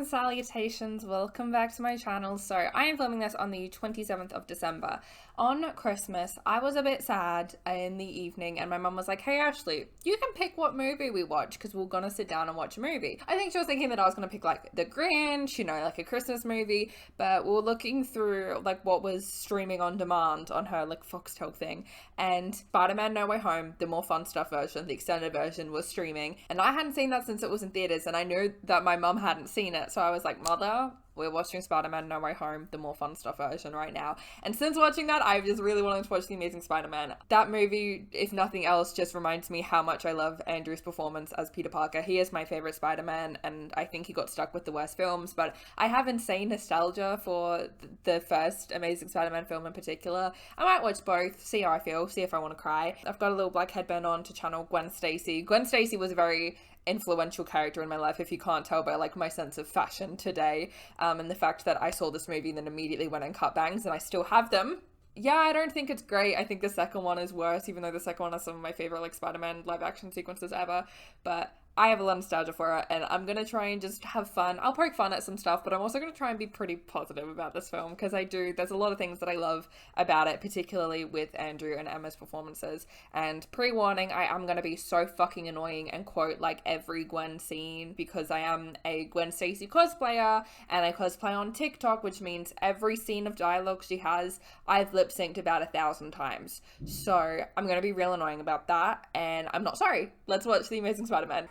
and salutations, welcome back to my channel. So I am filming this on the 27th of December. On Christmas, I was a bit sad in the evening and my mum was like, hey Ashley, you can pick what movie we watch because we're gonna sit down and watch a movie. I think she was thinking that I was gonna pick like The Grinch, you know, like a Christmas movie, but we were looking through like what was streaming on demand on her like Foxtel thing, and Spider-Man No Way Home, the more fun stuff version, the extended version, was streaming, and I hadn't seen that since it was in theaters, and I knew that my mum hadn't seen it, so I was like, Mother, we're watching Spider-Man No Way Home, the more fun stuff version right now. And since watching that, I've just really wanted to watch The Amazing Spider-Man. That movie, if nothing else, just reminds me how much I love Andrew's performance as Peter Parker. He is my favorite Spider-Man, and I think he got stuck with the worst films, but I have insane nostalgia for the first Amazing Spider-Man film in particular. I might watch both, see how I feel, see if I want to cry. I've got a little black headband on to channel Gwen Stacy. Gwen Stacy was a very influential character in my life, if you can't tell by like my sense of fashion today, and the fact that I saw this movie and then immediately went and cut bangs and I still have them. Yeah, I don't think it's great. I think the second one is worse, even though the second one has some of my favorite like Spider-Man live action sequences ever, but I have a lot of nostalgia for it, and I'm gonna try and just have fun. I'll poke fun at some stuff, but I'm also gonna try and be pretty positive about this film, because there's a lot of things that I love about it, particularly with Andrew and Emma's performances. And pre-warning, I am gonna be so fucking annoying and quote like every Gwen scene, because I am a Gwen Stacy cosplayer, and I cosplay on TikTok, which means every scene of dialogue she has, I've lip-synced about 1,000 times. So I'm gonna be real annoying about that, and I'm not sorry. Let's watch The Amazing Spider-Man.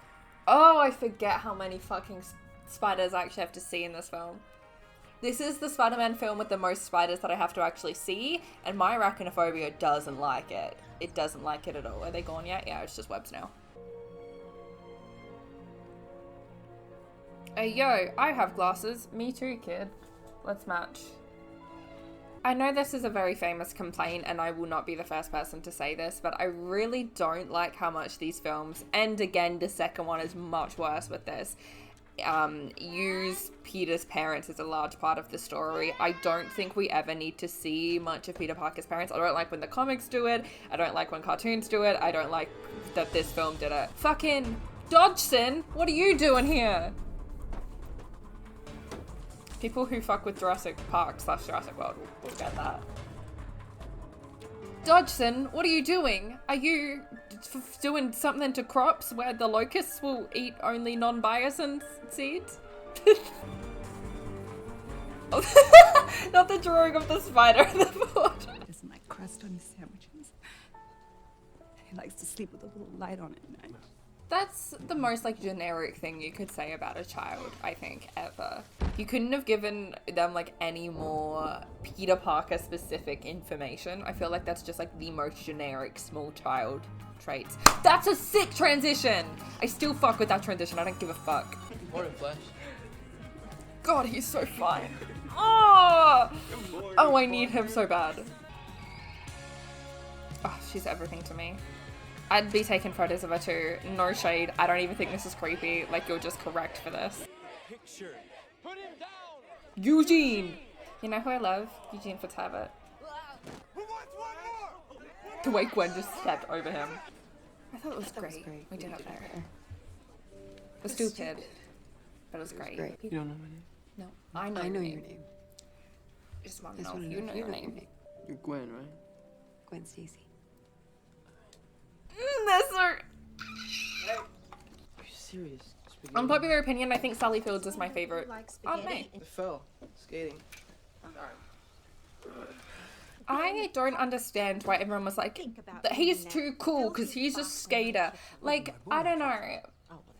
Oh, I forget how many fucking spiders I actually have to see in this film. This is the Spider-Man film with the most spiders that I have to actually see, and my arachnophobia doesn't like it. It doesn't like it at all. Are they gone yet? Yeah, it's just webs now. Hey, yo, I have glasses. Me too, kid. Let's match. I know this is a very famous complaint, and I will not be the first person to say this, but I really don't like how much these films, and again, the second one is much worse with this, use Peter's parents as a large part of the story. I don't think we ever need to see much of Peter Parker's parents. I don't like when the comics do it. I don't like when cartoons do it. I don't like that this film did it. Fucking Dodgson, what are you doing here? People who fuck with Jurassic Park / Jurassic World will get that. Dodgson, what are you doing? Are you doing something to crops where the locusts will eat only non-biosin seeds? Not the drawing of the spider in the board. He doesn't like crust on his sandwiches. He likes to sleep with a little light on at night. That's the most like generic thing you could say about a child, I think, ever. You couldn't have given them like any more Peter Parker specific information. I feel like that's just like the most generic small child traits. That's a sick transition! I still fuck with that transition. I don't give a fuck. Morning, Flash. God, he's so fine. Oh! Oh, I need him so bad. Oh, she's everything to me. I'd be taking photos of her too. No shade. I don't even think this is creepy. Like, you're just correct for this. Picture. Put him down. Eugene! You know who I love? Eugene Fitzherbert. The way Gwen just stepped over him. I thought it was great. We did it there. It was stupid. But it was great. You don't know my name? No. I know your name. Just want to know if you know your name. You're Gwen, right? Gwen Stacy. That's so... Are you serious? Spaghetti? Unpopular opinion, I think Sally Fields is my favorite. Aunt May. It fell. Skating. I don't understand why everyone was like, he's too cool because he's a skater. Like, I don't know.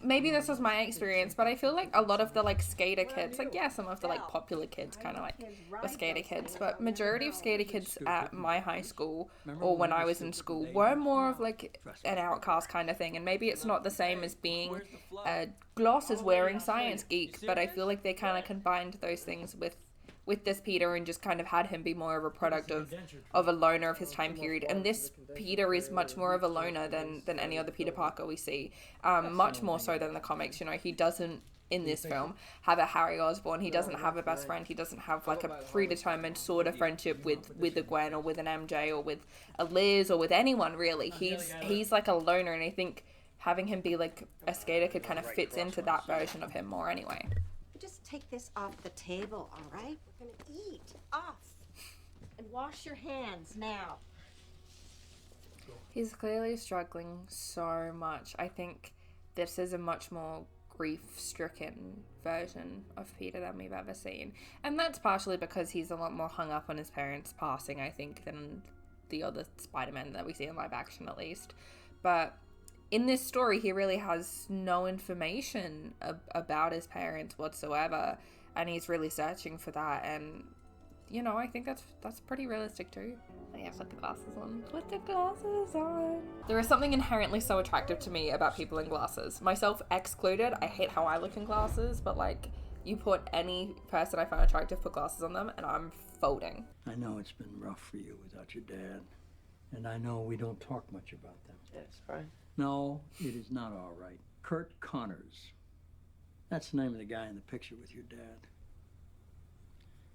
Maybe this was my experience, but I feel like a lot of the like skater kids, like yeah, some of the like popular kids kind of like were skater kids, but majority of skater kids at my high school or when I was in school were more of like an outcast kind of thing. And maybe it's not the same as being a glasses wearing science geek, but I feel like they kind of combined those things with this Peter and just kind of had him be more of a product of a loner of his time period. And this Peter is much more of a loner than any other Peter Parker we see. Much more so than the comics. You know, he doesn't, in this film, have a Harry Osborn. He doesn't have a best friend. He doesn't have like a predetermined sort of friendship with a Gwen or with an MJ or with a Liz or with anyone really. He's like a loner, and I think having him be like a skater could kind of fits into that version of him more anyway. Just take take this off the table, all right? We're gonna eat. Off. And wash your hands now. He's clearly struggling so much. I think this is a much more grief-stricken version of Peter than we've ever seen. And that's partially because he's a lot more hung up on his parents passing, I think, than the other Spider-Man that we see in live action, at least. But in this story, he really has no information about his parents whatsoever, and he's really searching for that. And you know, I think that's pretty realistic too. Oh yeah, put the glasses on. Put the glasses on. There is something inherently so attractive to me about people in glasses, myself excluded. I hate how I look in glasses, but like, you put any person I find attractive, put glasses on them, and I'm folding. I know it's been rough for you without your dad, and I know we don't talk much about them. Yes, right. No, it is not all right. Kurt Connors. That's the name of the guy in the picture with your dad.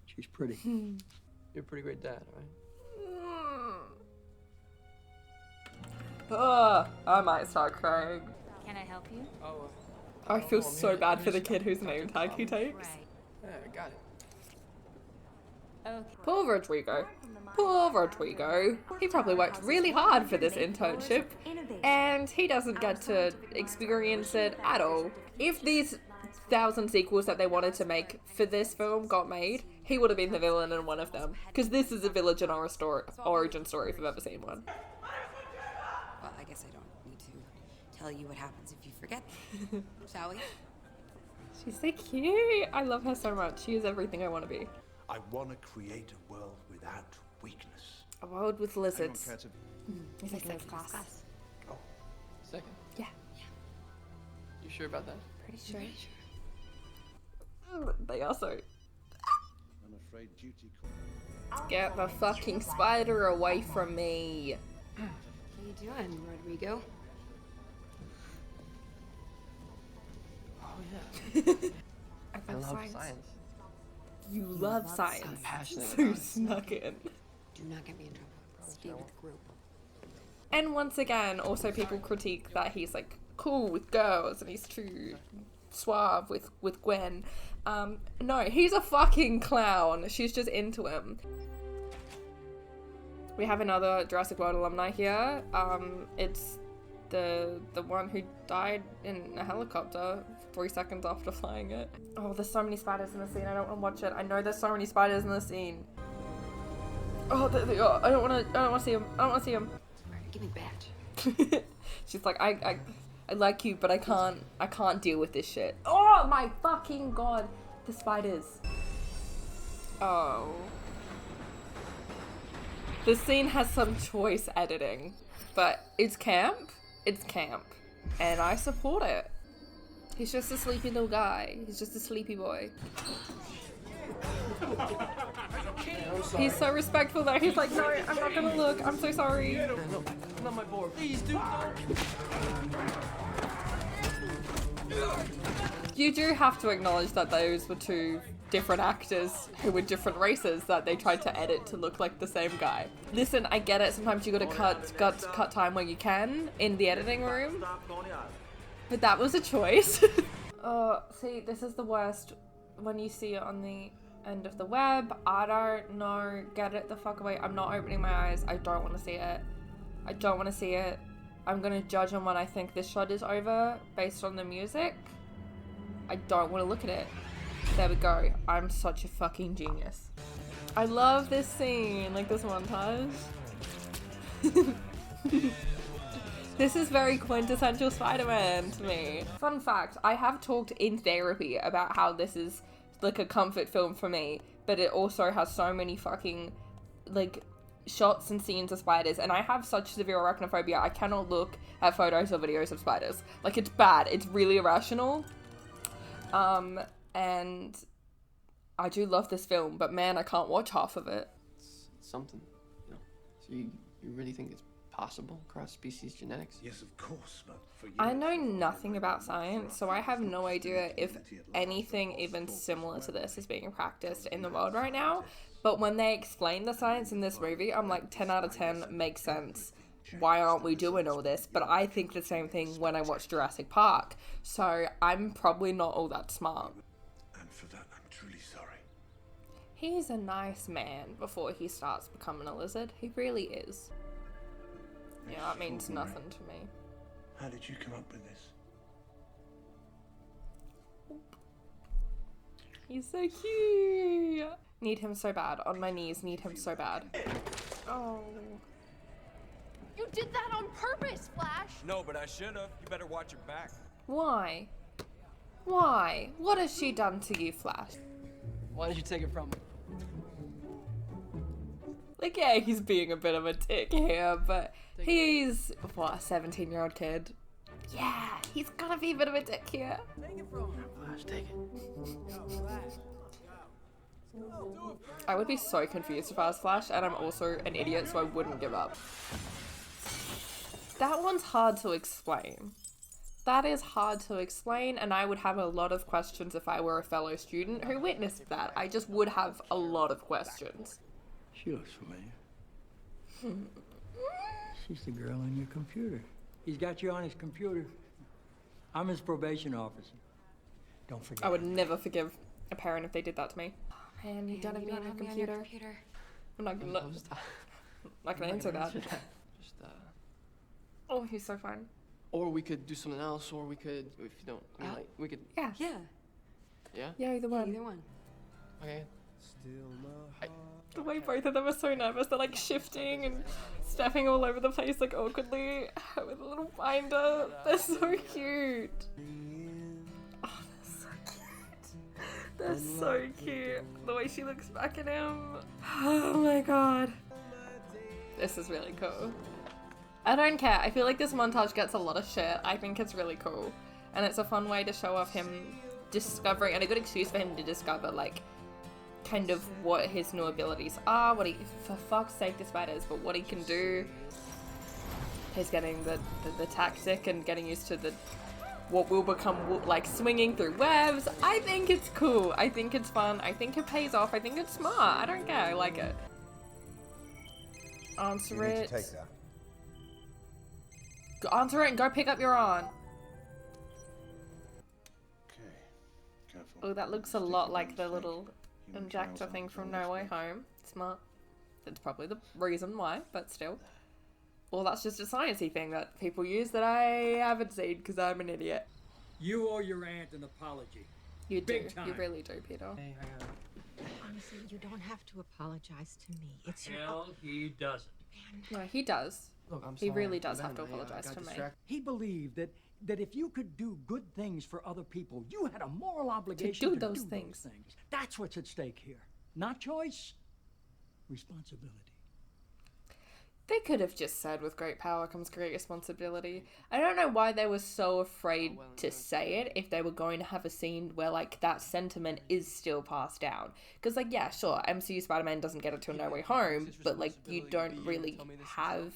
She's pretty. You're a pretty great dad, right? Ugh, I might start crying. Can I help you? Oh, I feel so bad for the kid whose name tag he takes. Right. yeah, I got it. Okay. Poor Rodrigo. Poor Rodrigo. He probably worked really hard for this internship, and he doesn't get to experience it at all. If these 1,000 sequels that they wanted to make for this film got made, he would have been the villain in one of them. Because this is a villain origin story if I've ever seen one. Well, I guess I don't need to tell you what happens if you forget, shall we? She's so cute. I love her so much. She is everything I want to be. I want to create a world without weakness. A world with lizards. Anyone care to- He's like, "Let's class." Oh, second? Yeah. You sure about that? Pretty sure. They are so. I'm afraid duty calls. Get the fucking spider away from me. What are you doing, Rodrigo? Oh, yeah. I I love science. You love I'm science. passionate So about it. snuck in. Do not get me in trouble. Stay with the group. And once again, also people critique that he's like cool with girls and he's too suave with Gwen. No, he's a fucking clown. She's just into him. We have another Jurassic World alumni here. It's the one who died in a helicopter 3 seconds after flying it. Oh, there's so many spiders in the scene. I don't want to watch it. I know there's so many spiders in the scene. Oh, there they are. I don't want to see them. I don't want to see them. Alright, give me the badge. She's like, I like you, but I can't deal with this shit. Oh my fucking god, the spiders. Oh. This scene has some choice editing, but it's camp. It's camp, and I support it. He's just a sleepy little guy. He's just a sleepy boy. He's so respectful though. He's like, no, I'm not gonna look. I'm so sorry. No, not my board. Please, dude, don't. You do have to acknowledge that those were two different actors who were different races that they tried to edit to look like the same guy. Listen, I get it. Sometimes you gotta cut time where you can in the editing room. But that was a choice. Oh, see, this is the worst when you see it on the end of the web. I don't know. Get it the fuck away. I'm not opening my eyes. I don't want to see it. I don't want to see it. I'm gonna judge on when I think this shot is over based on the music. I don't want to look at it. There we go. I'm such a fucking genius. I love this scene, like this montage. This is very quintessential Spider-Man to me. Fun fact, I have talked in therapy about how this is like a comfort film for me, but it also has so many fucking like shots and scenes of spiders, and I have such severe arachnophobia, I cannot look at photos or videos of spiders. Like, it's bad. It's really irrational. And I do love this film, but man, I can't watch half of it. It's something, you know. So you really think it's possible cross-species genetics? Yes, of course, but for you. I know nothing about science, so I have no idea if anything even similar to this is being practiced in the world right now. But when they explain the science in this movie, I'm like, 10 out of 10 makes sense. Why aren't we doing all this? But I think the same thing when I watch Jurassic Park. So I'm probably not all that smart. And for that, I'm truly sorry. He's a nice man before he starts becoming a lizard. He really is. Yeah, that means nothing to me. How did you come up with this? He's so cute. Need him so bad. On my knees, need him so bad. Oh. You did that on purpose, Flash! No, but I should have. You better watch your back. Why? Why? What has she done to you, Flash? Why did you take it from him? Like, yeah, he's being a bit of a dick here, but he's, what, a 17-year-old kid? Yeah, he's gonna be a bit of a dick here. Flash, take it. I would be so confused if I was Flash, and I'm also an idiot, so I wouldn't give up. That one's hard to explain. That is hard to explain, and I would have a lot of questions if I were a fellow student who witnessed that. I just would have a lot of questions. She looks familiar. She's the girl on your computer. He's got you on his computer. I'm his probation officer. Don't forget. I would never forgive a parent if they did that to me. Oh man, you don't have me on your computer. I'm not gonna not gonna answer that. Just Oh, he's so fun. Or we could do something else, or we could, if you don't, I mean, like, we could, Yeah. Yeah. yeah? Yeah, either one. Either one. Okay. The way both of them are so nervous, they're like shifting and stepping all over the place like awkwardly with a little binder. They're so cute. Oh, they're so cute. They're so cute. The way she looks back at him. Oh my god. This is really cool. I don't care. I feel like this montage gets a lot of shit. I think it's really cool. And it's a fun way to show off him discovering, and a good excuse for him to discover, like, kind of what his new abilities are, what he, for fuck's sake this matters, but what he can do. He's getting the tactic and getting used to the what will become like swinging through webs. I think it's cool. I think it's fun. I think it pays off. I think it's smart. I don't care. I like it. Answer it. Take that. Answer it and go pick up your aunt. Okay. Careful. Oh, that looks a lot like the little injector thing from No Way Home. Smart. That's probably the reason why, but still. Well, that's just a sciencey thing that people use that I haven't seen because I'm an idiot. You owe your aunt an apology. You do. Big time. You really do, Peter. Hey, hang on. Honestly, you don't have to apologize to me. It's your Hell, he doesn't. No, he does. Look, I'm He sorry. really does have to I apologize got to me. distracted. He believed that if you could do good things for other people, you had a moral obligation do those things. That's what's at stake here. Not choice, responsibility. They could have just said, with great power comes great responsibility. I don't know why they were so afraid to say it if they were going to have a scene where, like, that sentiment is still passed down. Because, like, yeah, sure, MCU Spider-Man doesn't get it till No Way Home, but, like, you don't really have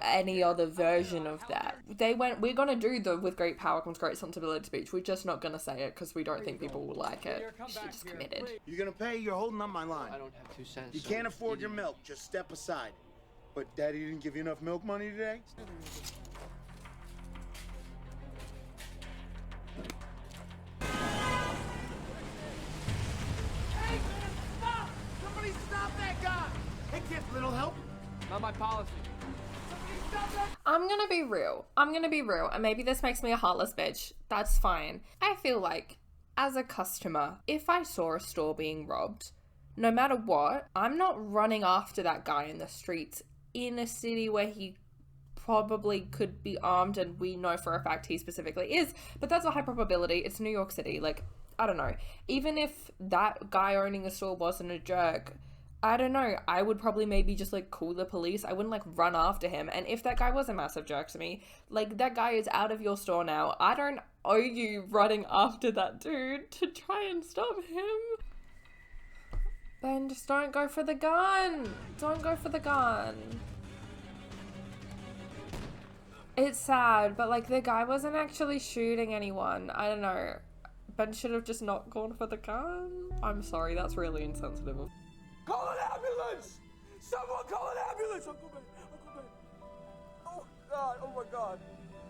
any other version of that. They went, we're going to do the with great power comes great responsibility speech. We're just not going to say it because we don't think people will like it. She just committed. You're gonna pay, you're holding up my line. I don't have 2 cents. You so can't afford your you- milk, just step aside. But Daddy didn't give you enough milk money today? Hey, stop! Somebody stop that guy! Hey, kids, little help? Not my policy. Somebody stop that! I'm gonna be real. And maybe this makes me a heartless bitch. That's fine. I feel like, as a customer, if I saw a store being robbed, no matter what, I'm not running after that guy in the streets in a city where he probably could be armed, and we know for a fact he specifically is, but that's a high probability. It's New York City. Like, I don't know. Even if that guy owning the store wasn't a jerk, I don't know, I would probably maybe just, like, call the police. I wouldn't, like, run after him. And if that guy was a massive jerk to me, like, that guy is out of your store now. I don't owe you running after that dude to try and stop him. Ben, just don't go for the gun. Don't go for the gun. It's sad, but, like, the guy wasn't actually shooting anyone. I don't know. Ben should have just not gone for the gun. I'm sorry, that's really insensitive. Call an ambulance! Someone call an ambulance! Uncle Ben! Uncle Ben! Oh, God! Oh, my God!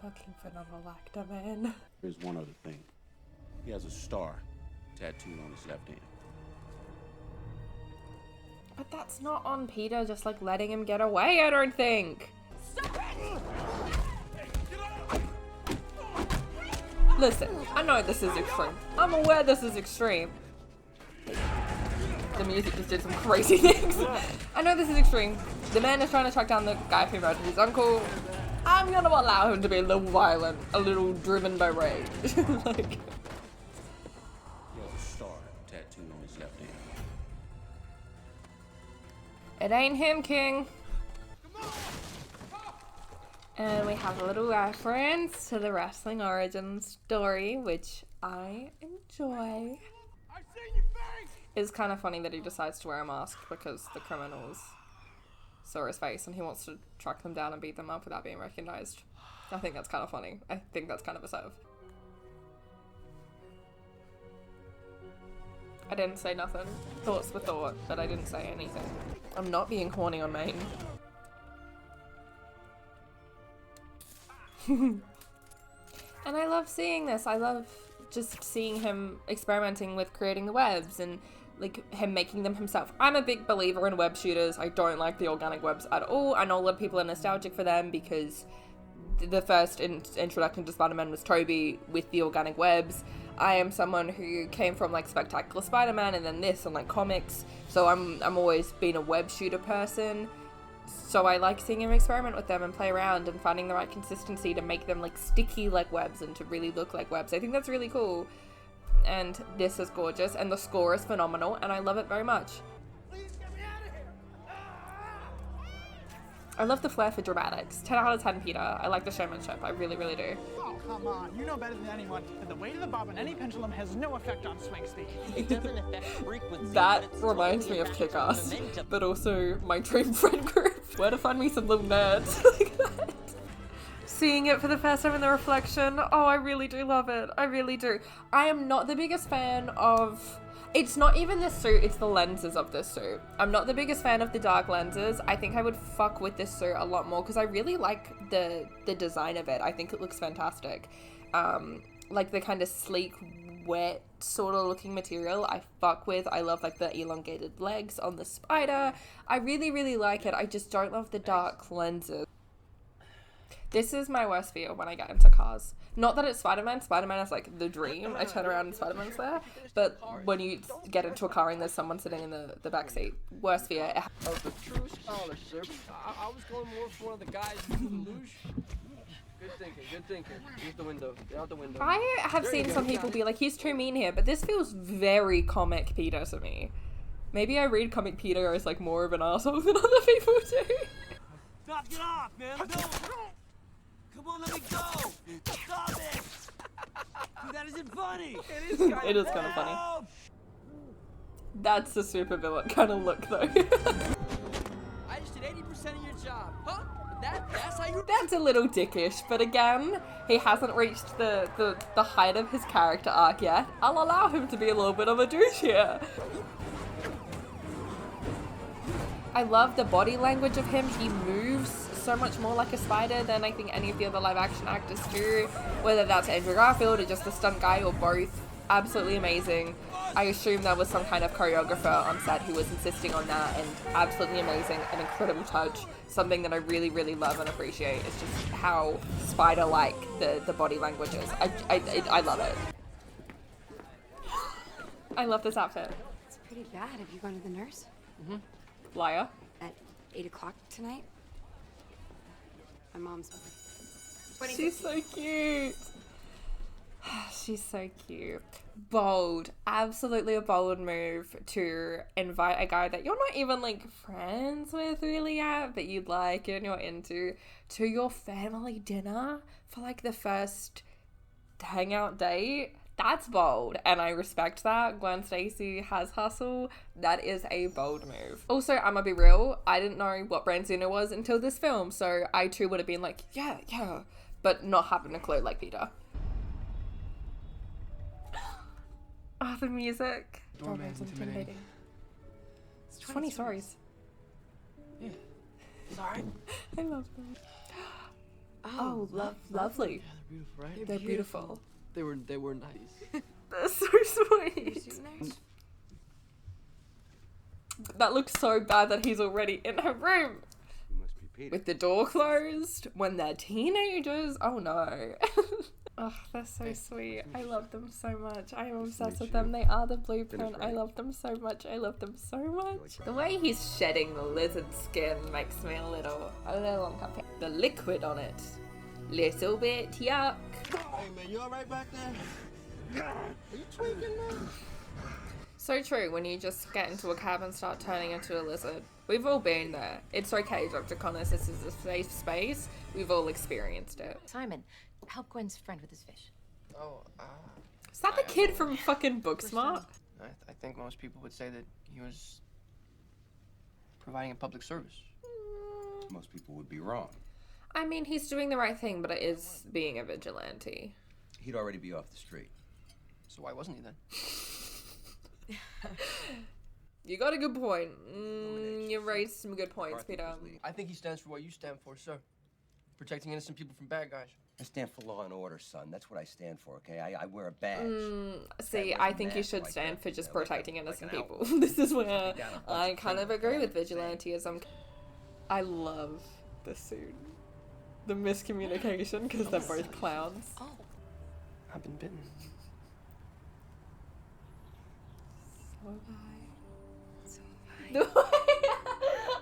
Looking for novel actor, man. Here's one other thing. He has a star. tattooed on his left hand. But that's not on Peter just like letting him get away, I don't think. Listen, I know this is extreme. I'm aware this is extreme. The music just did some crazy things. I know this is extreme. The man is trying to track down the guy who murdered his uncle. I'm gonna allow him to be a little violent, a little driven by rage. Like, Yellow star tattooed on his left hand. it ain't him, King. And we have a little reference to the wrestling origin story, which I enjoy. It's kind of funny that he decides to wear a mask because the criminals saw his face and he wants to track them down and beat them up without being recognized. I think that's kind of funny. I think that's kind of assertive. I didn't say nothing. Thoughts were thought, but I didn't say anything. I'm not being horny on Maine. And I love seeing this. I love just seeing him experimenting with creating the webs and like him making them himself. I'm a big believer in web shooters. I don't like the organic webs at all. I know a lot of people are nostalgic for them because the first introduction to Spider-Man was Tobey with the organic webs. I am someone who came from like Spectacular Spider-Man and then this and like comics, so I'm always been a web shooter person. So I like seeing him experiment with them and play around and finding the right consistency to make them like sticky like webs and to really look like webs. I think that's really cool. And this is gorgeous and the score is phenomenal and I love it very much. I love the flair for dramatics. 10 out of 10 Peter. I like the showmanship. I really, really do. Oh, come on. You know better than anyone that the weight of the bob on any pendulum has no effect on swing speed. It doesn't affect frequency. That reminds me of Kick-Ass, but also my dream friend group. Where to find me some little nerds like that. Seeing it for the first time in the reflection. Oh, I really do love it. I really do. I am not the biggest fan of... It's not even the suit, it's the lenses of this suit. I'm not the biggest fan of the dark lenses. I think I would fuck with this suit a lot more because I really like the design of it. I think it looks fantastic. Like the kind of sleek, wet sort of looking material I fuck with. I love like the elongated legs on the spider. I really, really like it. I just don't love the dark lenses. This is my worst fear when I get into cars. Not that it's Spider-Man. Spider-Man is like the dream. I turn around and Spider-Man's there. But when you get into a car and there's someone sitting in the back seat, worst fear. Oh, the true scholarship. I was going more for one of the guys with the luge. Good thinking, good thinking. Use the window. Get out the window. I have seen some people be like, he's too mean here, but this feels very comic Peter to me. Maybe I read comic Peter as like more of an asshole than other people do. Stop, get off, man. No. Come on, let me go. Stop it. Dude, that isn't funny. It is kind of funny. That's a supervillain kind of look though. I just did 80% of your job. Huh? That's how you... That's a little dickish, but again, he hasn't reached the height of his character arc yet. I'll allow him to be a little bit of a douche here. I love the body language of him. He moves so much more like a spider than I think any of the other live action actors do. Whether that's Andrew Garfield or just the stunt guy or both. Absolutely amazing. I assume there was some kind of choreographer on set who was insisting on that, and absolutely amazing, an incredible touch. Something that I really, really love and appreciate is just how spider-like the body language is. I love it. I love this outfit. It's pretty bad. Have you gone to the nurse? Mm-hmm. Liar. At 8 o'clock tonight? My mom's... She's so cute. She's so cute. Bold. Absolutely a bold move to invite a guy that you're not even like friends with really yet, but you'd like and you're into, to your family dinner for like the first hangout date. That's bold, and I respect that. Gwen Stacy has hustle. That is a bold move. Also, I'm gonna be real, I didn't know what Branzino was until this film, so I too would have been like, yeah, but not having a clue like Peter. Oh, the music. Doorman's intimidating. It's 20 stories. Yeah. Sorry. I love them. Oh, lovely. Yeah, they're beautiful, right? They're beautiful. They were nice. That's so sweet. That looks so bad that he's already in her room. With the door closed when they're teenagers. Oh no. Oh, they're so sweet. I love them so much. I am obsessed with them. They are the blueprint. I love them so much. I love them so much. The way he's shedding the lizard skin makes me a little uncomfortable. The liquid on it. Little bit yuck. Hey man, you alright back there? Are you tweaking, man? So true, when you just get into a cab and start turning into a lizard. We've all been there. It's okay, Dr. Connors, this is a safe space. We've all experienced it. Simon, help Gwen's friend with his fish. Oh, Is that the kid from fucking Booksmart? I think most people would say that he was providing a public service. Most people would be wrong. I mean, he's doing the right thing, but it is being a vigilante. He'd already be off the street. So why wasn't he then? You got a good point. You raised some good points, Peter. I think he stands for what you stand for, sir. Protecting innocent people from bad guys. I stand for law and order, son. That's what I stand for, okay? I wear a badge. See, I think you should stand for just protecting innocent people. This is where I kind of agree with vigilantism. I love the suit. The miscommunication, because they're both clowns. Oh. I've been bitten.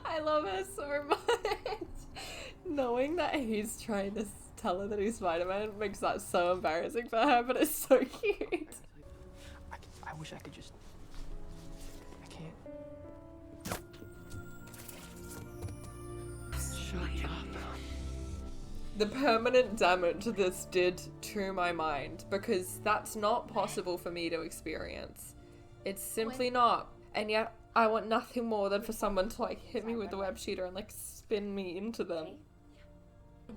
I love her so much. Knowing that he's trying to tell her that he's Spider-Man makes that so embarrassing for her, but it's so cute. I wish I could just... I can't. Shut up. The permanent damage this did to my mind, because that's not possible for me to experience. It's simply not. And yet, I want nothing more than for someone to like hit me with the web shooter and like spin me into them.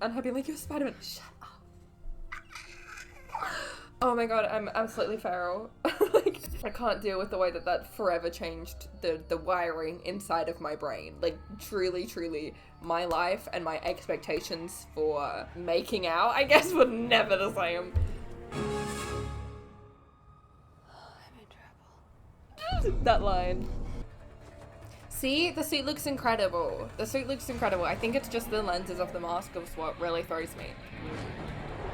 And her being like, you're Spider-Man. Shut up. Oh my god, I'm absolutely feral. Like, I can't deal with the way that that forever changed the wiring inside of my brain. Like, truly, my life and my expectations for making out, I guess, were never the same. That line. See, the suit looks incredible. The suit looks incredible. I think it's just the lenses of the mask of what really throws me.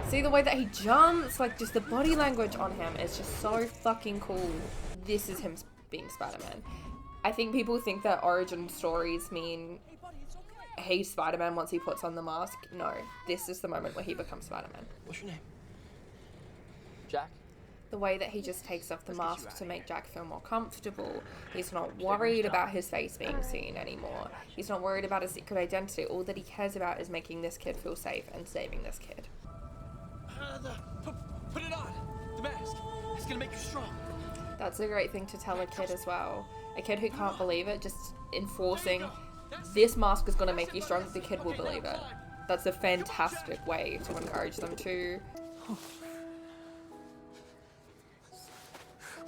See the way that he jumps, like just the body language on him is just so fucking cool. This is him being Spider-Man. I think people think that origin stories mean he's Spider-Man once he puts on the mask. No, this is the moment where he becomes Spider-Man. What's your name? Jack? The way that he just takes off the mask to make Jack feel more comfortable. He's not worried about his face being seen anymore. He's not worried about his secret identity. All that he cares about is making this kid feel safe and saving this kid. Put it on! The mask! It's gonna make you strong! That's a great thing to tell a kid as well. A kid who can't believe it, just enforcing this mask is gonna make you strong, the kid will believe it. That's a fantastic way to encourage them to...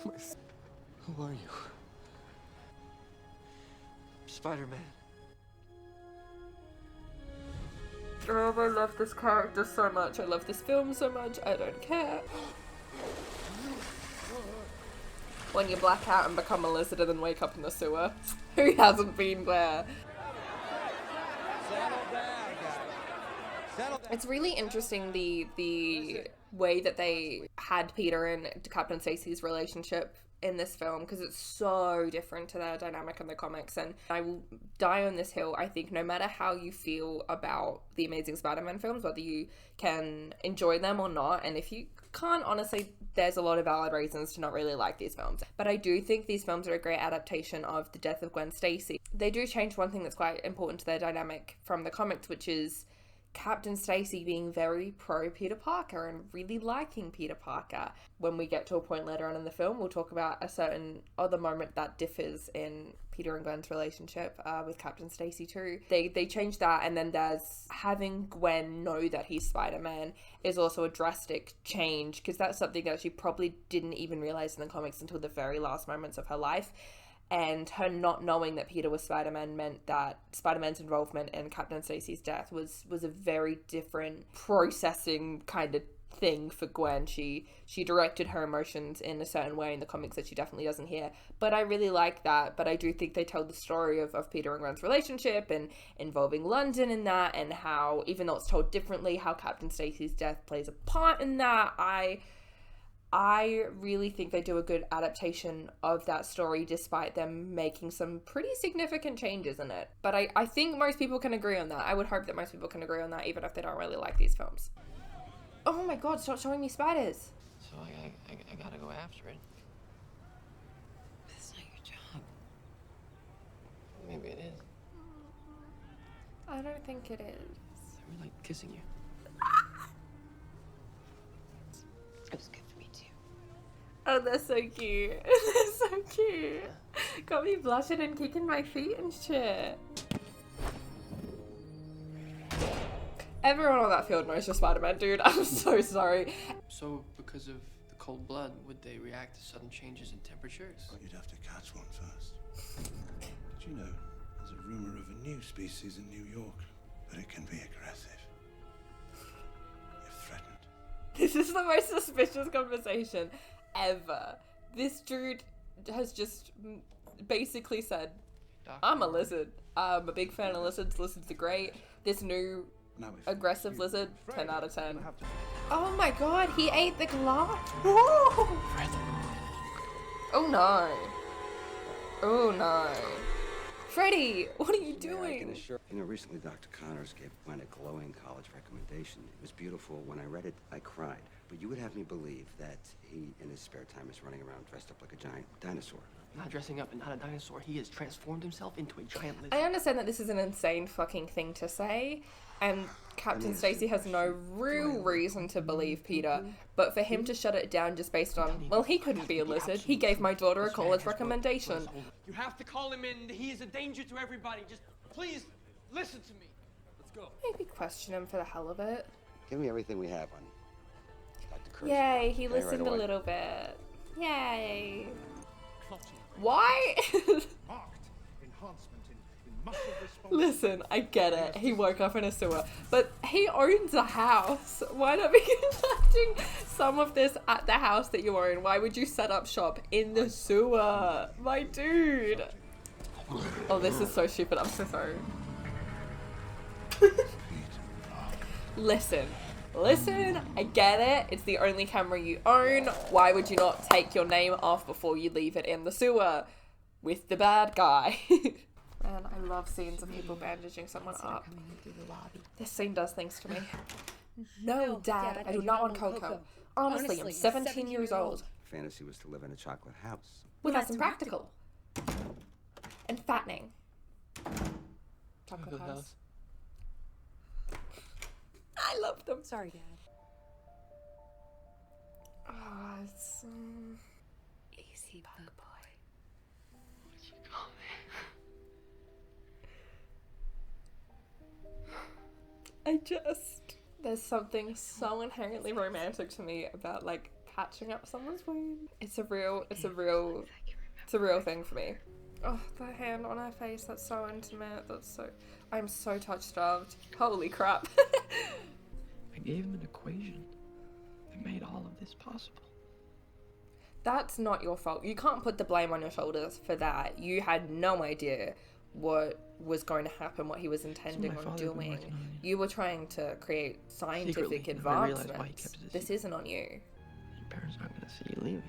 Who are you? Spider-Man. Oh, I love this character so much. I love this film so much. I don't care. When you black out and become a lizard and then wake up in the sewer. Who hasn't been there? It's really interesting the way that they had Peter and Captain Stacy's relationship in this film, because it's so different to their dynamic in the comics, and I will die on this hill. I think no matter how you feel about the Amazing Spider-Man films, whether you can enjoy them or not, and if you can't, honestly, there's a lot of valid reasons to not really like these films. But I do think these films are a great adaptation of the death of Gwen Stacy. They do change one thing that's quite important to their dynamic from the comics, which is Captain Stacy being very pro Peter Parker and really liking Peter Parker. When we get to a point later on in the film, we'll talk about a certain other moment that differs in Peter and Gwen's relationship with Captain Stacy too. They change that, and then there's having Gwen know that he's Spider-Man is also a drastic change, because that's something that she probably didn't even realize in the comics until the very last moments of her life. And her not knowing that Peter was Spider-Man meant that Spider-Man's involvement in Captain Stacy's death was a very different processing kind of thing for Gwen. She directed her emotions in a certain way in the comics that she definitely doesn't here. But I really like that. But I do think they tell the story of Peter and Gwen's relationship and involving London in that, and how, even though it's told differently, how Captain Stacy's death plays a part in that. I really think they do a good adaptation of that story, despite them making some pretty significant changes in it. But I think most people can agree on that. I would hope that most people can agree on that, even if they don't really like these films. Oh my god, stop showing me spiders. So I gotta go after it. That's not your job. Maybe it is. I don't think it is. I really like kissing you. It was good for me too. Oh, they're so cute. They're so cute. Got me blushing and kicking my feet and shit. Everyone on that field knows you're Spider-Man, dude. I'm so sorry. So, because of the cold blood, would they react to sudden changes in temperatures? Well, you'd have to catch one first. Did you know there's a rumor of a new species in New York, but it can be aggressive. If threatened. This is the most suspicious conversation ever. This dude has just basically said, I'm a lizard. I'm a big fan of lizards. Lizards are great. This new aggressive lizard, 10 out of 10. Oh my god, he ate the glass. Oh no. Oh no. Freddy, what are you doing? You know, recently Dr. Connors gave Gwen a glowing college recommendation. It was beautiful. When I read it, I cried. But you would have me believe that he, in his spare time, is running around dressed up like a giant dinosaur. Not dressing up and not a dinosaur. He has transformed himself into a giant lizard. I understand that this is an insane fucking thing to say, and Captain Stacy has no real reason to believe Peter, but for him to shut it down just based on, well, he couldn't be a lizard. He gave my daughter a college recommendation. You have to call him in. He is a danger to everybody. Just please listen to me. Let's go. Maybe question him for the hell of it. Give me everything we have on Dr. Kurtz. Yay, he Okay, right listened a away. little bit. Yay. Why? Listen, I get it. He woke up in a sewer, but he owns a house. Why not be conducting some of this at the house that you own? Why would you set up shop in the sewer? My dude. Oh, this is so stupid. I'm so sorry. Listen, I get it. It's the only camera you own. Why would you not take your name off before you leave it in the sewer with the bad guy? Man, I love scenes of people bandaging someone up. This scene does things to me. No, Dad, I do not want Coco. Honestly, I'm 17 years old. Fantasy was to live in a chocolate house. Well, that's impractical. And fattening. Chocolate house. I love them. Sorry, Dad. Oh, it's easy, bug boy. What'd you call me? There's something so inherently romantic to me about like patching up someone's wound. It's a real thing for me. Oh, the hand on her face, that's so intimate. I'm so touch-starved. Holy crap. I gave him an equation that made all of this possible. That's not your fault. You can't put the blame on your shoulders for that. You had no idea what was going to happen, what he was intending on doing. You were trying to create scientific advancements. This isn't on you. Your parents aren't gonna see you leaving.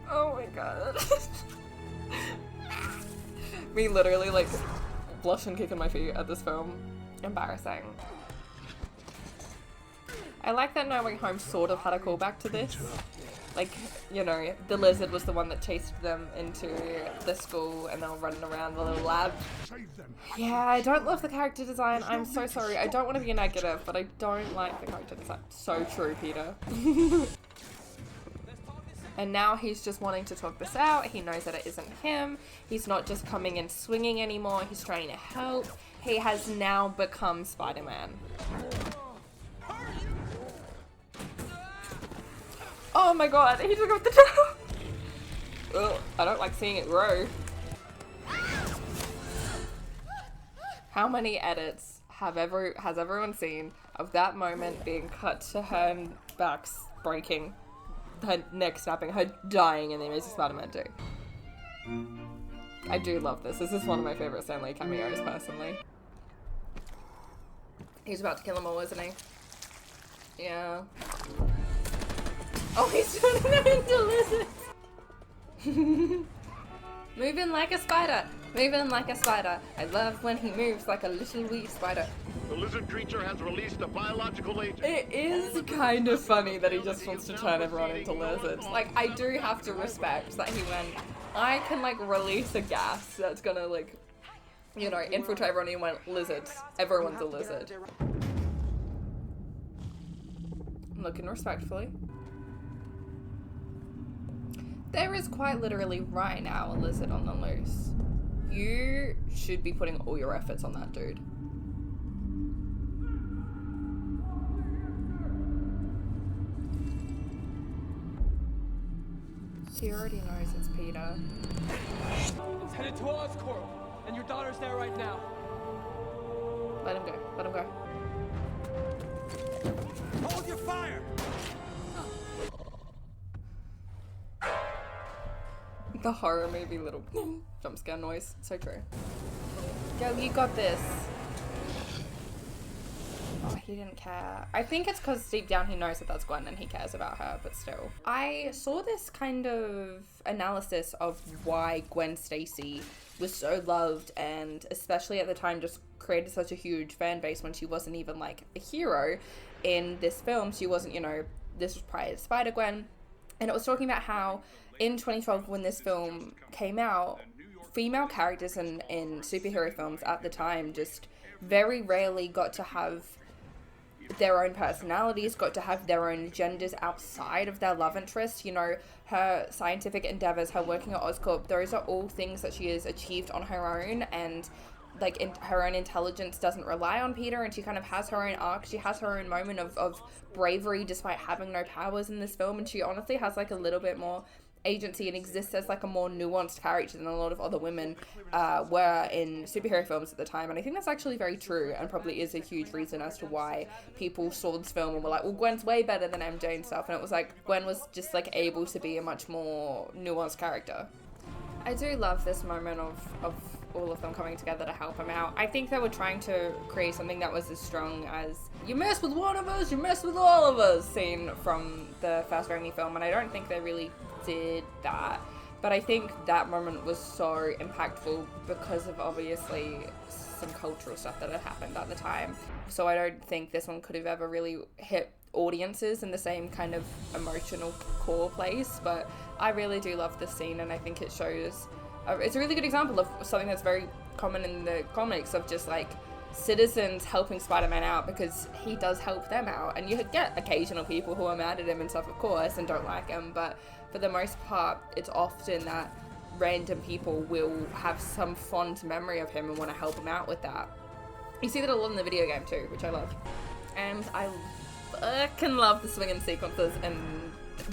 Oh my god. Me literally like blush and kicking my feet at this film. Embarrassing. I like that No Way Home sort of had a callback to this. Like, you know, the lizard was the one that chased them into the school and they were running around the little lab. Yeah, I don't love the character design. I'm so sorry. I don't want to be negative, but I don't like the character design. So true, Peter. And now he's just wanting to talk this out. He knows that it isn't him. He's not just coming and swinging anymore. He's trying to help. He has now become Spider-Man. Oh my god, he took off the top. Ugh, I don't like seeing it grow. How many edits has everyone seen of that moment being cut to her back breaking, her neck snapping, her dying in the Amazing Spider-Man 2? I do love this. This is one of my favorite Stan Lee cameos, personally. He's about to kill them all, isn't he? Yeah. Oh, he's turning them into lizards! Moving like a spider! Moving like a spider. I love when he moves like a little wee spider. The lizard creature has released a biological agent. It is kind of funny that he just wants to turn everyone into lizards. Like, I do have to respect that he went, I can, like, release a gas that's gonna, like, you know, infiltrate everyone, and he went, lizards. Everyone's a lizard. Looking respectfully. There is quite literally right now a lizard on the loose. You should be putting all your efforts on that dude. He already knows it's Peter. It's headed to Oscorp, and your daughter's there right now. Let him go. Let him go. Hold your fire! The horror movie little jump scare noise. So true. Yo, you got this. Oh, he didn't care. I think it's because deep down he knows that that's Gwen and he cares about her, but still. I saw this kind of analysis of why Gwen Stacy was so loved, and especially at the time just created such a huge fan base when she wasn't even like a hero in this film. She wasn't, you know, this was prior to Spider-Gwen. And it was talking about how in 2012 when this film came out, female characters in superhero films at the time just very rarely got to have their own personalities, got to have their own agendas outside of their love interest. You know, her scientific endeavors, her working at Oscorp, those are all things that she has achieved on her own, and like her own intelligence doesn't rely on Peter, and she kind of has her own arc. She has her own moment of bravery despite having no powers in this film, and she honestly has like a little bit more agency and exists as like a more nuanced character than a lot of other women were in superhero films at the time. And I think that's actually very true, and probably is a huge reason as to why people saw this film and were like, well, Gwen's way better than MJ and stuff. And it was like Gwen was just like able to be a much more nuanced character. I do love this moment of all of them coming together to help him out. I think they were trying to create something that was as strong as you mess with one of us, you mess with all of us scene from the first Raimi film, and I don't think they really did that. But I think that moment was so impactful because of obviously some cultural stuff that had happened at the time. So I don't think this one could have ever really hit audiences in the same kind of emotional core place, but I really do love this scene, and I think it shows it's a really good example of something that's very common in the comics, of just like citizens helping Spider-Man out because he does help them out. And you get occasional people who are mad at him and stuff, of course, and don't like him, but for the most part it's often that random people will have some fond memory of him and want to help him out with that. You see that a lot in the video game too, which I love. And I fucking love the swinging sequences, and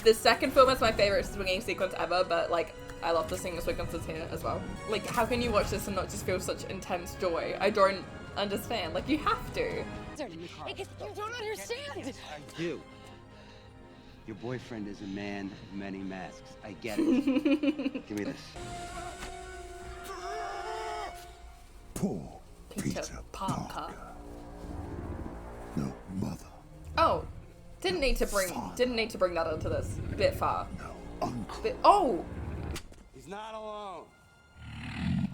the second film is my favorite swinging sequence ever, but like I love the swinging sequences here as well. Like, how can you watch this and not just feel such intense joy? I don't understand. Like, you have to. You don't understand. I do. Your boyfriend is a man of many masks. I get it. Give me this. Poor Peter Parker. No mother. Oh, didn't need to bring that into this. Bit far. No uncle. Oh, He's not alone.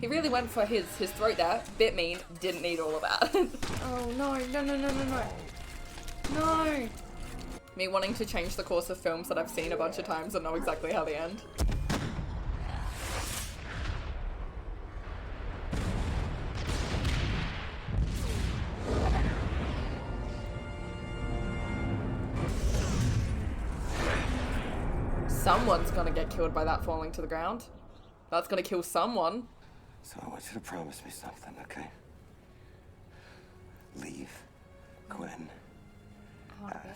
he really went for his throat there. Bit mean. Didn't need all of that. Oh no. No. Me wanting to change the course of films that I've seen a bunch of times and know exactly how they end. Someone's gonna get killed by that falling to the ground. That's gonna kill someone. So I want you to promise me something, okay? Leave Gwen out of it.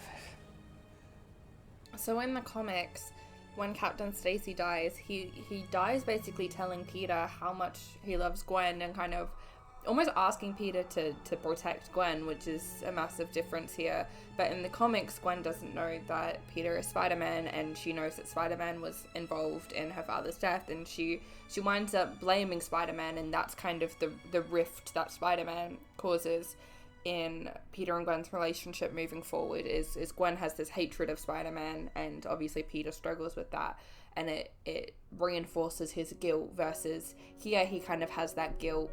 So in the comics, when Captain Stacy dies, he dies basically telling Peter how much he loves Gwen and kind of almost asking Peter to protect Gwen, which is a massive difference here. But in the comics, Gwen doesn't know that Peter is Spider-Man, and she knows that Spider-Man was involved in her father's death, and she winds up blaming Spider-Man, and that's kind of the rift that Spider-Man causes in Peter and Gwen's relationship moving forward. Is Gwen has this hatred of Spider-Man, and obviously Peter struggles with that, and it reinforces his guilt, versus here he kind of has that guilt,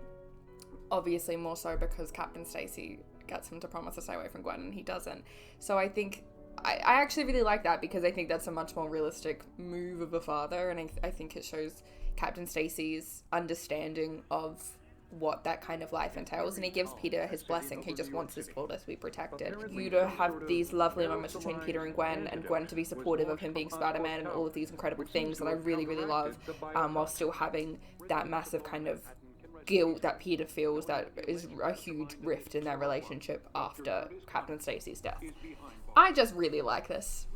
obviously more so because Captain Stacy gets him to promise to stay away from Gwen and he doesn't. So I think I actually really like that, because I think that's a much more realistic move of a father, and I think it shows Captain Stacy's understanding of what that kind of life entails, and he gives Peter his blessing. He just wants his daughter to be protected. You to have these lovely moments between Peter and Gwen to be supportive of him being Spider-Man and all of these incredible things that I really, really love, while still having that massive kind of guilt that Peter feels that is a huge rift in their relationship after Captain Stacy's death. I just really like this.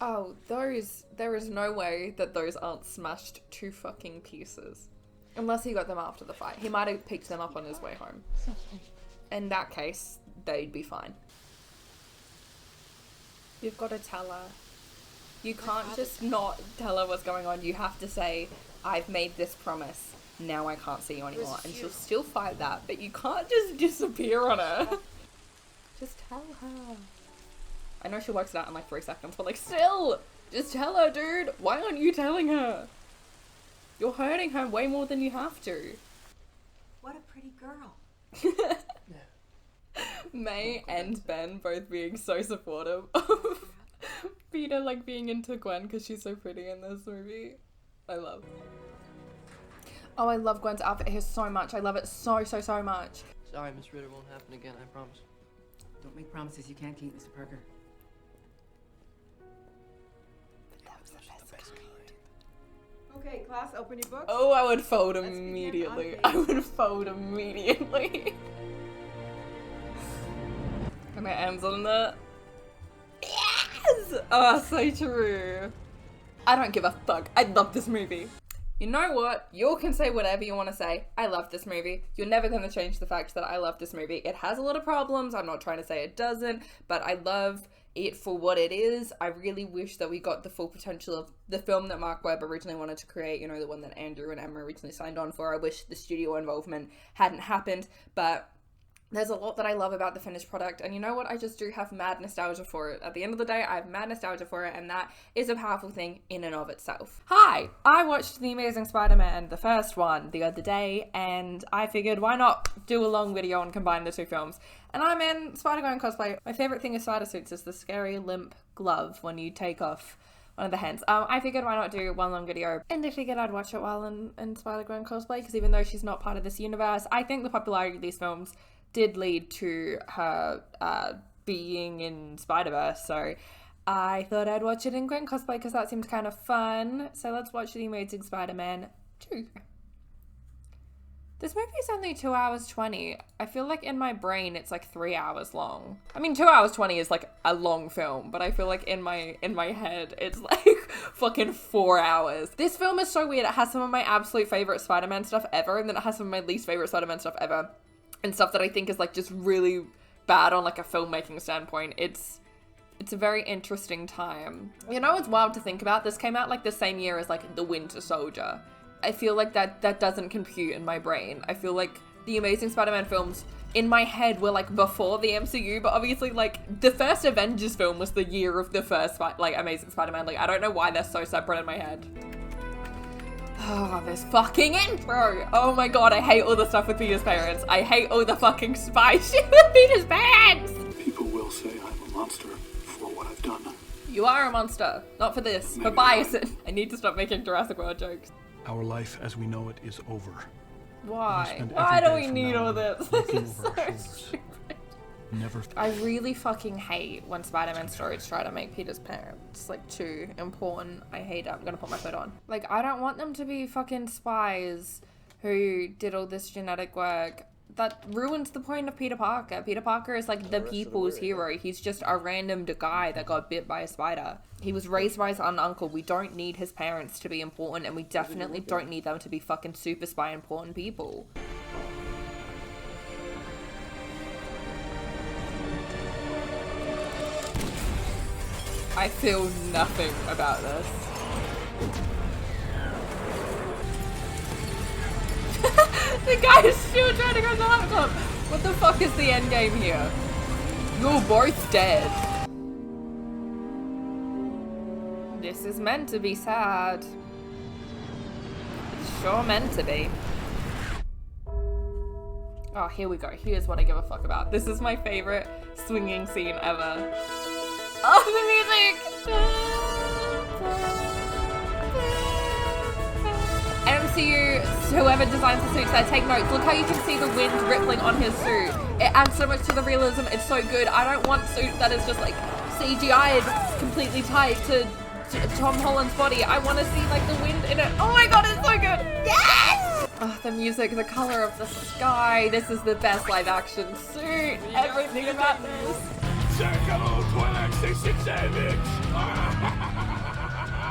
Oh, there is no way that those aren't smashed to fucking pieces. Unless he got them after the fight. He might have picked them up on his way home. In that case, they'd be fine. You've got to tell her. You can't just not tell her what's going on. You have to say, I've made this promise. Now I can't see you anymore. And she'll still fight that. But you can't just disappear on her. Just tell her. I know she works it out in like 3 seconds, but like still! Just tell her, dude! Why aren't you telling her? You're hurting her way more than you have to. What a pretty girl. May and Ben both being so supportive of Peter like being into Gwen because she's so pretty in this movie. I love. Oh, I love Gwen's outfit here so much. I love it so, so, so much. Sorry, Miss Ritter, won't happen again, I promise. Don't make promises you can't keep, Mr. Parker. Okay, class, open your books. Oh, I would fold immediately. I would fold immediately. And my arms on that. Yes! Oh, so true. I don't give a fuck. I love this movie. You know what? You can say whatever you want to say. I love this movie. You're never going to change the fact that I love this movie. It has a lot of problems. I'm not trying to say it doesn't, but I love it for what it is. I really wish that we got the full potential of the film that Mark Webb originally wanted to create, you know, the one that Andrew and Emma originally signed on for. I wish the studio involvement hadn't happened, but there's a lot that I love about the finished product, and you know what? I just do have mad nostalgia for it. At the end of the day, I have mad nostalgia for it, and that is a powerful thing in and of itself. Hi! I watched The Amazing Spider-Man, the first one, the other day, and I figured why not do a long video and combine the two films. And I'm in Spider-Gwen cosplay. My favorite thing of spider suits is the scary limp glove when you take off one of the hands. I figured why not do one long video, and I figured I'd watch it while in Spider-Gwen cosplay, because even though she's not part of this universe, I think the popularity of these films did lead to her being in Spider-Verse, so I thought I'd watch it in Gwen cosplay because that seemed kind of fun. So let's watch The Amazing Spider-Man 2. This movie is only 2 hours 20. I feel like in my brain it's like 3 hours long. I mean, 2 hours 20 is like a long film, but I feel like in my head it's like fucking 4 hours. This film is so weird. It has some of my absolute favorite Spider-Man stuff ever, and then it has some of my least favorite Spider-Man stuff ever. And stuff that I think is like just really bad on like a filmmaking standpoint. It's a very interesting time. You know, it's wild to think about. This came out like the same year as like The Winter Soldier. I feel like that doesn't compute in my brain. I feel like the Amazing Spider-Man films in my head were like before the MCU, but obviously like the first Avengers film was the year of the first like Amazing Spider-Man. Like I don't know why they're so separate in my head. Oh, this fucking intro! Oh my god, I hate all the stuff with Peter's parents. I hate all the fucking spy shit with Peter's parents! People will say I'm a monster for what I've done. You are a monster. Not for this, for bison. I need to stop making Jurassic World jokes. Our life as we know it is over. Why? Why do we need all this? This is so stupid. Never. I really fucking hate when Spider-Man stories try to make Peter's parents like too important. I hate it. I'm gonna put my foot on. Like, I don't want them to be fucking spies who did all this genetic work that ruins the point of Peter Parker. Peter Parker is like the people's hero. He's just a random guy that got bit by a spider. He was raised by his aunt and uncle. We don't need his parents to be important, and we definitely don't need them to be fucking super spy important people. I feel nothing about this. The guy is still trying to go to the laptop. What the fuck is the end game here? You're both dead. This is meant to be sad. It's sure meant to be. Oh, here we go. Here's what I give a fuck about. This is my favorite swinging scene ever. Oh, the music! MCU, whoever designs the suits there, take notes. Look how you can see the wind rippling on his suit. It adds so much to the realism. It's so good. I don't want suit that is just like CGI'd completely tied to Tom Holland's body. I want to see like the wind in it. Oh my god, it's so good! Yes! Oh, the music, the color of the sky. This is the best live action suit. Everything about this.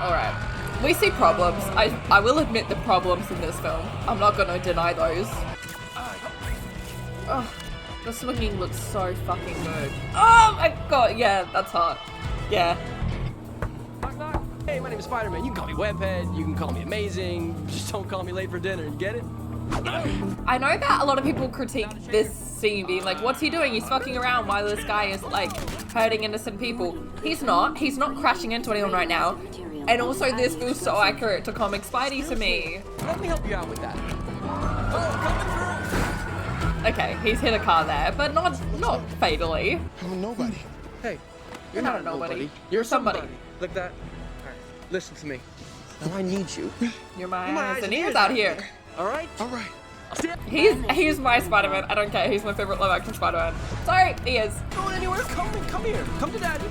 Alright. We see problems. I will admit the problems in this film. I'm not gonna deny those. Oh, the swinging looks so fucking good. Oh my god, yeah, that's hot. Yeah. Knock, knock. Hey, my name is Spider-Man. You can call me Webhead, you can call me amazing. Just don't call me late for dinner. Get it? I know that a lot of people critique this scene being like, what's he doing? He's fucking around while this guy is like hurting innocent people. He's not crashing into anyone right now. And also this feels so accurate to comic Spidey to me. Let me help you out with that. Okay, he's hit a car there, but not fatally. I'm a nobody. Hey, You're not a nobody. You're somebody. Like that. Alright, listen to me. Now I need you. You're my eyes and ears out here. Alright? Alright. He's my Spider-Man. I don't care. He's my favorite live action Spider-Man. Sorry, he is. Going anywhere? Come here. Come to daddy.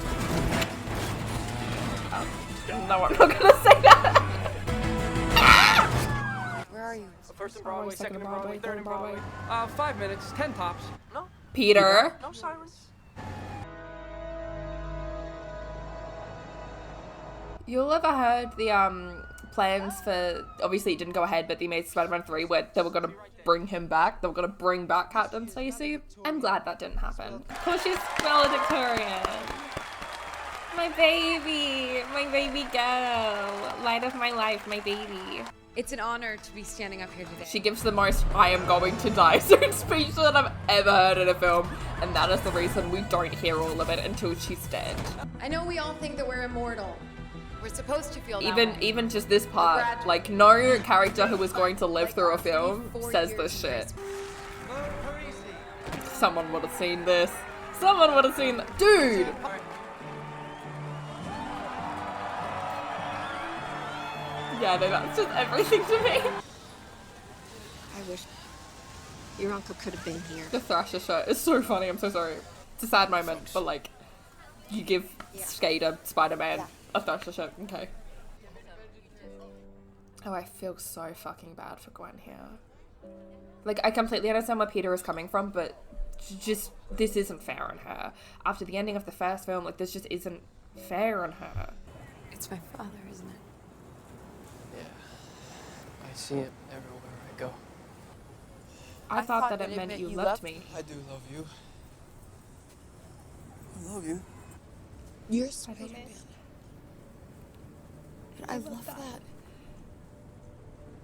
No, I'm not gonna say that. Where are you? First in Broadway, second in Broadway, third in Broadway. 5 minutes, 10 tops. No? Peter. No sirens. You'll ever heard the plans for, obviously it didn't go ahead, but the Amazing Spider-Man 3 where they were gonna bring him back. They were gonna bring back Captain Stacy. I'm glad that didn't happen. Cause she's valedictorian. My baby girl. Light of my life, my baby. It's an honor to be standing up here today. She gives the most I am going to die soon speech that I've ever heard in a film, and that is the reason we don't hear all of it until she's dead. I know we all think that we're immortal. We're supposed to feel that way. Even just this part, like no character who is going to live through a film says this shit. Someone would have seen this. Someone would have seen that. Dude! Yeah, no, that's just everything to me. I wish your uncle could have been here. The Thrasher shirt is so funny, I'm so sorry. It's a sad moment, but like, you give Skater, Spider-Man, a Thrasher shirt, okay. Oh, I feel so fucking bad for Gwen here. Like, I completely understand where Peter is coming from, but just, this isn't fair on her. After the ending of the first film, like, this just isn't fair on her. It's my father, isn't it? I see it everywhere I go. I thought that it meant you loved me. I do love you. I love you. You're Spider-Man. But I love that.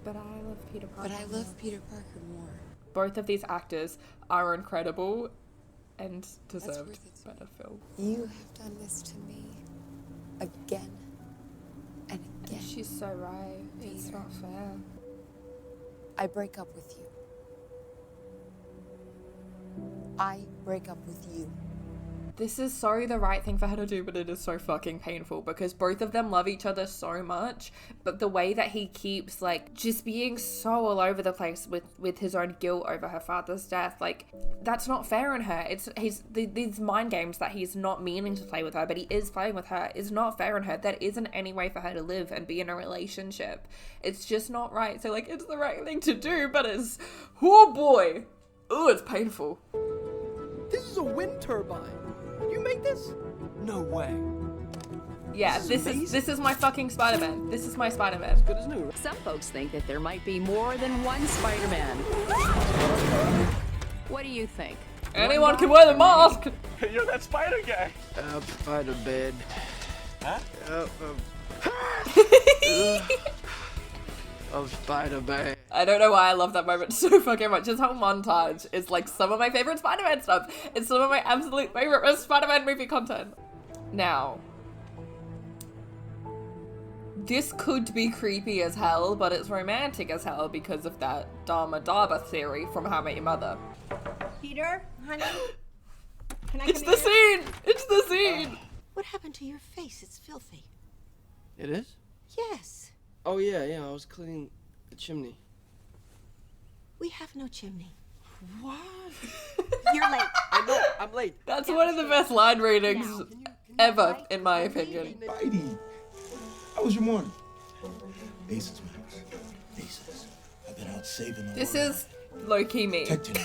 But I love Peter Parker. But I love Peter Parker more. Both of these actors are incredible and deserved better film. You have done this to me again and again. She's so right. It's not fair. I break up with you. I break up with you. This is so the right thing for her to do, but it is so fucking painful because both of them love each other so much, but the way that he keeps like just being so all over the place with his own guilt over her father's death, like that's not fair on her. These mind games that he's not meaning to play with her, but he is playing with her, is not fair on her. That isn't any way for her to live and be in a relationship. It's just not right. So like it's the right thing to do, but it's, oh boy, Oh, it's painful. This is a wind turbine. You make this? No way. Yeah, this is my fucking Spider-Man. This is my Spider-Man. Good as new. Some folks think that there might be more than one Spider-Man. What do you think? Anyone can wear the mask. You're that spider guy. Spider-Man. Huh? Of Spider-Man. I don't know why I love that moment so fucking much. This whole montage is like some of my favorite Spider-Man stuff. It's some of my absolute favorite Spider-Man movie content. Now, this could be creepy as hell, but it's romantic as hell because of that Dharma Dharma theory from How I Met Your Mother. Peter, honey, can I It's come the in? scene! It's the scene! What happened to your face? It's filthy. It is? Yes, Oh yeah, I was cleaning the chimney. we have no chimney. What? You're late. I know, I'm late. That's one of the best line readings ever, in my opinion. Spidey, how was your morning? Aces, Max. Aces. I've been out saving the This world. is low-key me. Protecting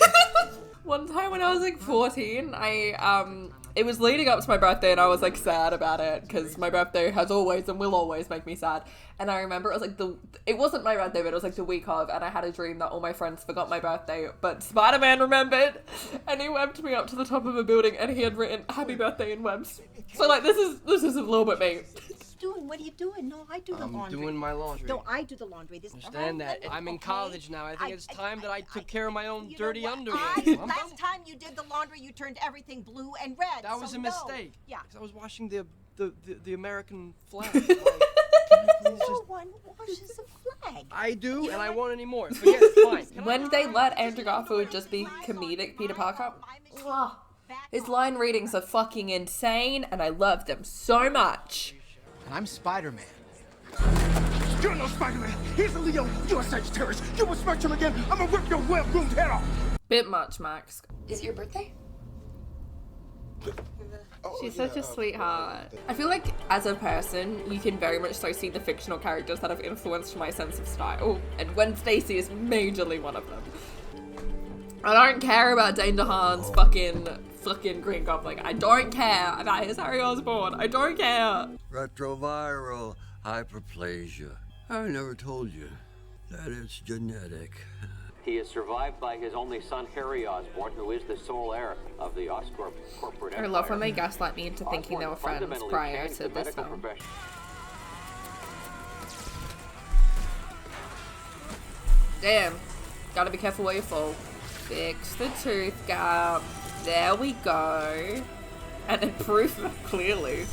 One time when I was like 14, it was leading up to my birthday and I was like sad about it because my birthday has always and will always make me sad. And I remember it was like it wasn't my birthday, but it was like the week of, and I had a dream that all my friends forgot my birthday, but Spider-Man remembered, and he webbed me up to the top of a building and he had written happy birthday in webs. So like this is a little bit me. What are you doing? No, I do the I'm laundry. doing my laundry. No, I do the laundry. This Understand that. I'm in college now. I think it's time that I took care of my own You know dirty what? underwear. Last time you did the laundry, you turned everything blue and red. That was so a no. mistake. Yeah. Because I was washing the American flag. No one washes a flag. I do, and I won't anymore. Forget it. Fine. When they let Andrew Garfield just be comedic Peter Parker, ugh, his line readings are fucking insane, and I love them so much. And I'm Spider-Man. You're no Spider-Man. Here's a Leo. You're a Sagittarius. You will smash him again. I'm gonna rip your well-groomed head off. Bit much, Max. Is it your birthday? She's such a sweetheart. I feel like as a person, you can very much so see the fictional characters that have influenced my sense of style, and Gwen Stacy is majorly one of them. I don't care about Dane DeHaan's fucking Green Goblin. I don't care about his Harry Osborn. I don't care. Retroviral hyperplasia. I never told you that it's genetic. He is survived by his only son, Harry Osborn, who is the sole heir of the Oscorp corporate empire. I love when they gaslight me into thinking they were friends prior to this film. Damn. Gotta be careful where you fall. Fix the tooth gap. There we go. And then proof them clearly.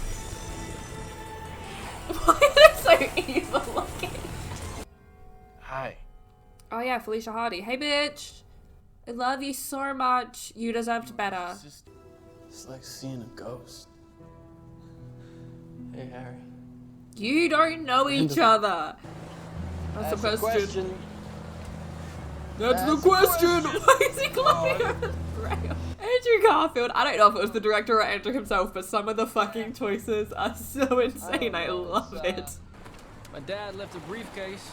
Why are they so evil looking? Hi. Oh yeah, Felicia Hardy. Hey bitch. I love you so much. You deserved better. It's like seeing a ghost. Hey, Harry. You don't know each other. That's the question. That's the question. Why is he climbing over the rail? Andrew Garfield. I don't know if it was the director or Andrew himself, but some of the fucking choices are so insane. I love it. My dad left a briefcase.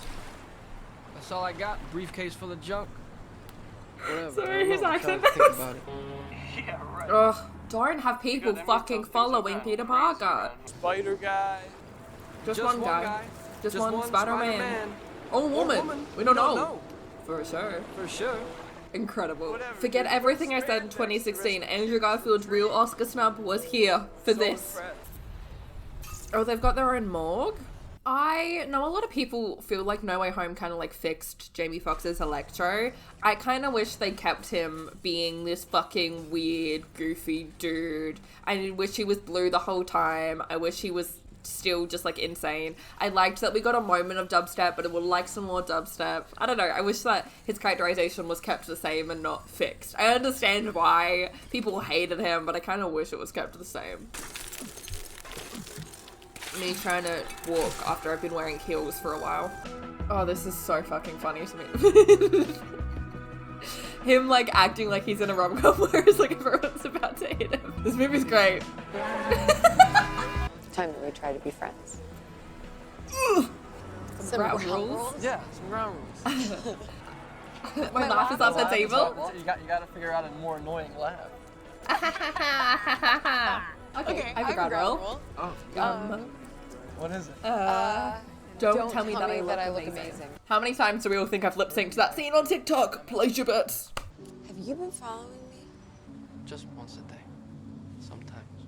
That's all I got. Briefcase full of junk. Whatever. Sorry, his accent. Yeah, right. Ugh, don't have people fucking following Peter Parker. Spider guy. Just one guy. Just one Spider-Man. Oh, woman. We don't know. For sure. For sure. Incredible. Forget everything I said in 2016. Andrew Garfield's real Oscar snub was here for this. Oh, they've got their own morgue? I know a lot of people feel like No Way Home kind of like fixed Jamie Foxx's Electro. I kind of wish they kept him being this fucking weird, goofy dude. I wish he was blue the whole time. I wish he was still just like insane. I liked that we got a moment of dubstep, but it would like some more dubstep. I don't know. I wish that his characterization was kept the same and not fixed. I understand why people hated him, but I kind of wish it was kept the same. Me trying to walk after I've been wearing heels for a while. Oh, this is so fucking funny to me. Him like acting like he's in a rom-com whereas like everyone's about to hit him. This movie's great. Time that we try to be friends. Some ground rules? Yeah, some ground rules. My laugh is off the table. You got to figure out a more annoying laugh. Okay, I have a ground roll. What is it? Don't tell me that I look amazing. How many times do we all think I've lip synced to that scene on TikTok? Place your bets. Have you been following me? Just once a day. Sometimes.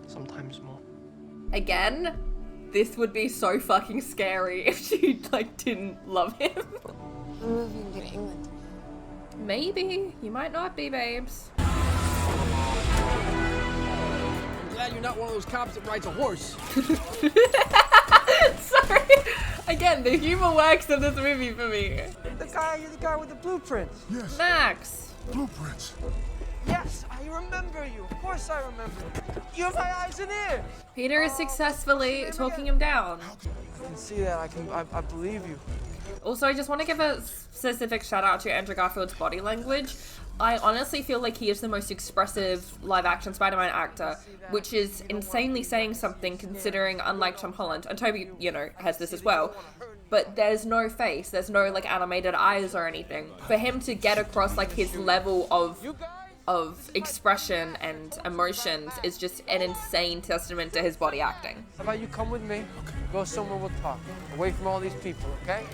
Sometimes more. Again, this would be so fucking scary if she like didn't love him. I'm moving to England. Maybe. You might not be, babes. I'm glad you're not one of those cops that rides a horse. Sorry. Again, the humor works in this movie for me. You're the guy with the blueprints. Yes. Max. Blueprints. Yes, I remember you. Of course I remember. You have my eyes and ears. Peter is successfully talking him down. I can see that. I believe you. Also, I just want to give a specific shout out to Andrew Garfield's body language. I honestly feel like he is the most expressive live-action Spider-Man actor, which is insanely saying something considering, unlike Tom Holland, and Toby, you know, has this as well, but there's no face, there's no, like, animated eyes or anything. For him to get across, like, his level of expression and emotions is just an insane testament to his body acting. How about you come with me? Go somewhere we'll talk. Away from all these people, okay?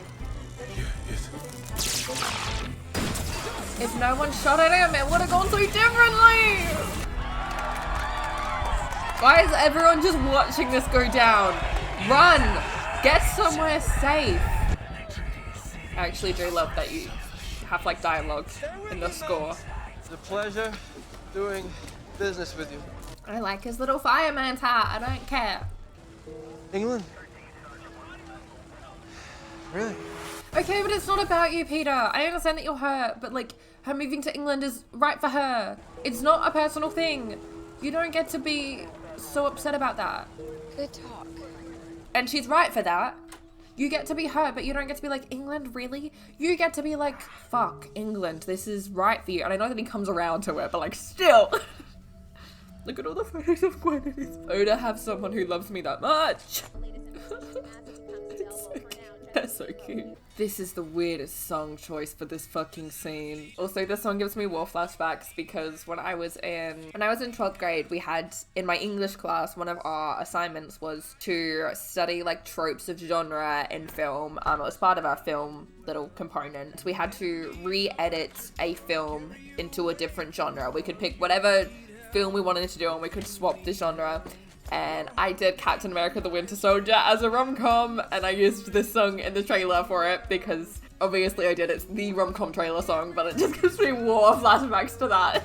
If no one shot at him, it would have gone so differently! Why is everyone just watching this go down? Run! Get somewhere safe! I actually do love that you have like dialogue in the score. It's a pleasure doing business with you. I like his little fireman's hat, I don't care. England? Really? Okay, but it's not about you, Peter. I understand that you're hurt, but like, her moving to England is right for her. It's not a personal thing. You don't get to be so upset about that. Good talk. And she's right for that. You get to be hurt, but you don't get to be like, England, really? You get to be like, fuck, England, this is right for you. And I know that he comes around to it, but like, still. Look at all the photos of Gwen. It is so to have someone who loves me that much. They're so cute. This is the weirdest song choice for this fucking scene. Also, this song gives me war flashbacks because when I was in 12th grade, we had, in my English class, one of our assignments was to study like tropes of genre in film. It was part of our film little component. We had to re-edit a film into a different genre. We could pick whatever film we wanted to do and we could swap the genre. And I did Captain America the Winter Soldier as a rom-com, and I used this song in the trailer for it because obviously I did. It's the rom-com trailer song, but it just gives me war flashbacks to that.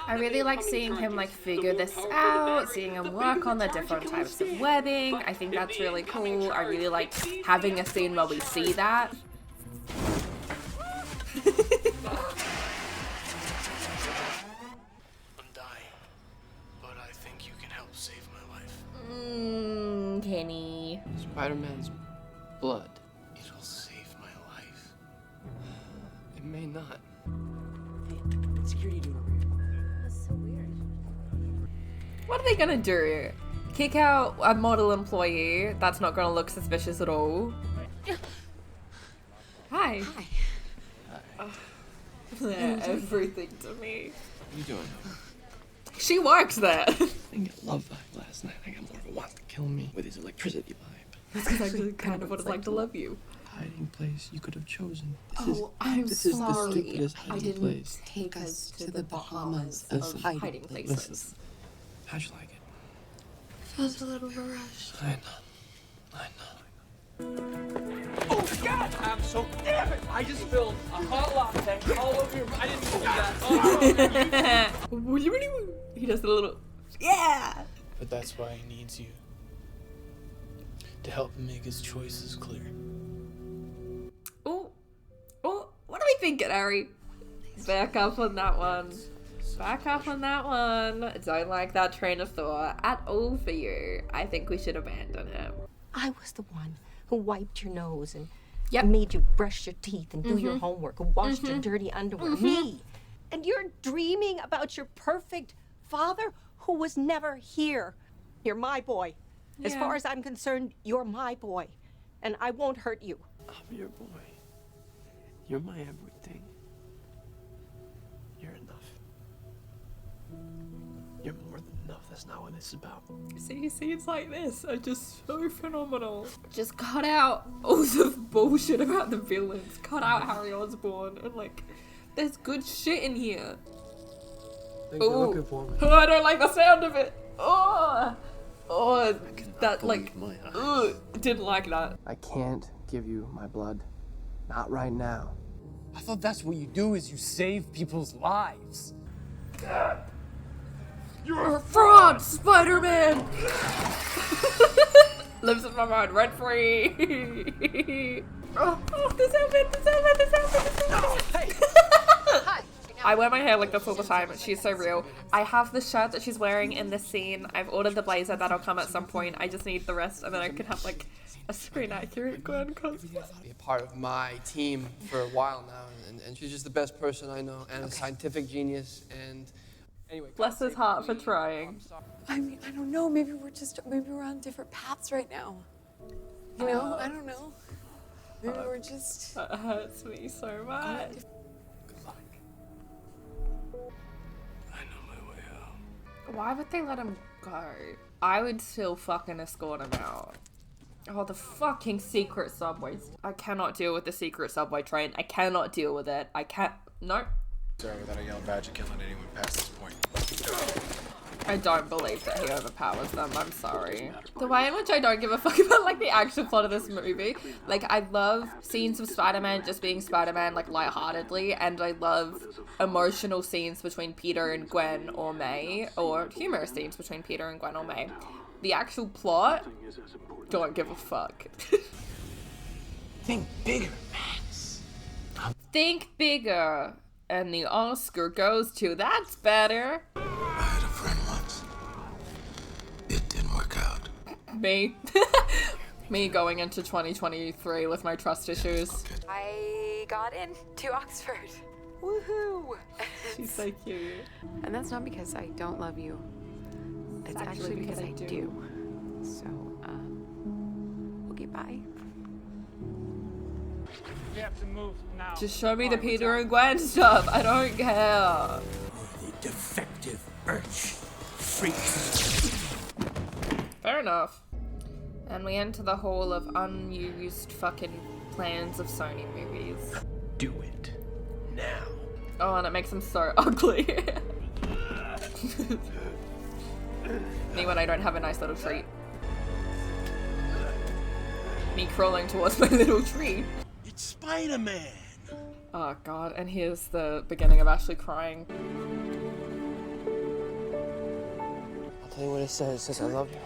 I really like seeing him like figure this out, seeing him work on the different types of webbing. I think that's really cool. I really like having a scene where we see that. Kenny. Spider-Man's blood. It'll save my life. It may not. What's security doing over here? That's so weird. What are they gonna do? Kick out a model employee? That's not gonna look suspicious at all. Hi. Hi. Everything to me. What are you doing? She works there. I think I love that last night. I got more of a wants to kill me with his electricity vibe. That's actually kind of what it's like to love you. Hiding place you could have chosen. This is the sorry. stupidest I hiding didn't place. Take us to the Bahamas Listen. of Hiding places. Listen. How'd you like it? Feels a little rushed. I know. Oh God! I'm so damn it! I just spilled a hot latte all over your. I didn't do that. Oh. He does a little. Yeah. But that's why he needs you. To help him make his choices clear. Oh, what are we thinking, Ari? Back up on that one. Back up on that one. Don't like that train of thought at all for you. I think we should abandon him. I was the one who wiped your nose and Yep. made you brush your teeth and do your homework and washed your dirty underwear. Me. And you're dreaming about your perfect father who was never here. You're my boy. As Yeah. far as I'm concerned, you're my boy. and I won't hurt you. I'm your boy. You're my everything. You're enough. You're more than enough. That's not what this is about. See, scenes like this are just so phenomenal. Just cut out all the bullshit about the villains. Cut out Harry Osborn and like, there's good shit in here. Thanks for looking for me. Oh, I don't like the sound of it. Oh, that like, didn't like that. I can't give you my blood. Not right now. I thought that's what you do, is you save people's lives. You're a fraud, Spider-Man! Lives in my mind, rent free. Oh, this outfit. I wear my hair like this all the time. She's so real. I have the shirt that she's wearing in this scene. I've ordered the blazer that'll come at some point. I just need the rest, and then I can have like a screen accurate Gwen cosplay. Be a part of my team for a while now, and she's just the best person I know, and a scientific genius. And anyway, bless his heart for trying. I mean, I don't know. Maybe we're on different paths right now. You know, I don't know. Maybe we're just. That hurts me so much. Why would they let him go? I would still fucking escort him out. Oh, the fucking secret subways. I cannot deal with the secret subway train. I cannot deal with it. I can't. Nope. Sorry, without a yellow badge, you can't let anyone past this point. I don't believe that he overpowers them. I'm sorry. The way in which I don't give a fuck about like the actual plot of this movie. Like, I love scenes of Spider-Man just being Spider-Man like lightheartedly, and I love emotional scenes between Peter and Gwen or May, or humorous scenes between Peter and Gwen or May. The actual plot, don't give a fuck. Think bigger, Max. Think bigger. And the Oscar goes to That's Better. I had a friend once. It didn't work out. Me. Me going into 2023 with my trust issues. I got in to Oxford. Woohoo! She's so cute. And that's not because I don't love you. It's actually because I do. So, okay, bye. We have to move now. Just show me the Peter and Gwen stuff. I don't care. The defective urge freaks. Fair enough. And we enter the hall of unused fucking plans of Sony movies. Do it. Now. Oh, and it makes them so ugly. Me when I don't have a nice little treat. Me crawling towards my little tree. It's Spider-Man. Oh god, and here's the beginning of Ashlee crying. I'll tell you what it says. It says I love you.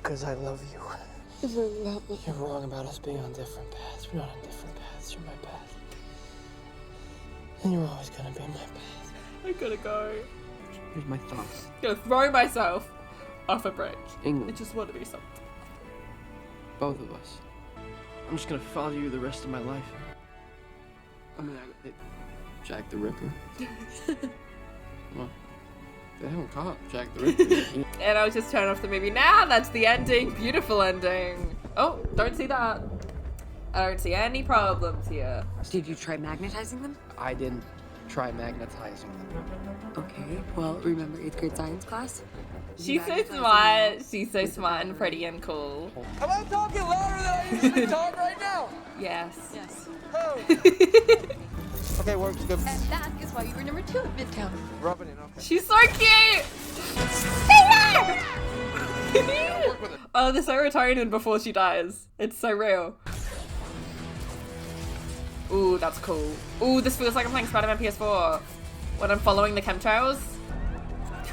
Because I love you. You're wrong about us being on different paths. We're not on different paths. You're my path. And you're always gonna be my path. I gotta go. Here's my thoughts. Gonna throw myself off a bridge. England. I just want to be something. Both of us. I'm just gonna follow you the rest of my life. I mean, Jack the Ripper. Well, they haven't caught Jack the Ripper. And I'll just turn off the movie. Now that's the ending. Beautiful ending. Oh, don't see that. I don't see any problems here. Did you try magnetizing them? I didn't try magnetizing them. Okay, well, remember 8th grade science class? She's so smart. She's so smart and pretty and cool. Am I talking louder than I usually talk right now? Yes. Yes. Oh. Okay, works good. And that is why you were number 2 at Midtown. Rub it in, okay. She's so cute. Oh, the serotonin before she dies. It's so real. Ooh, that's cool. Ooh, this feels like I'm playing Spider-Man PS4 when I'm following the chemtrails.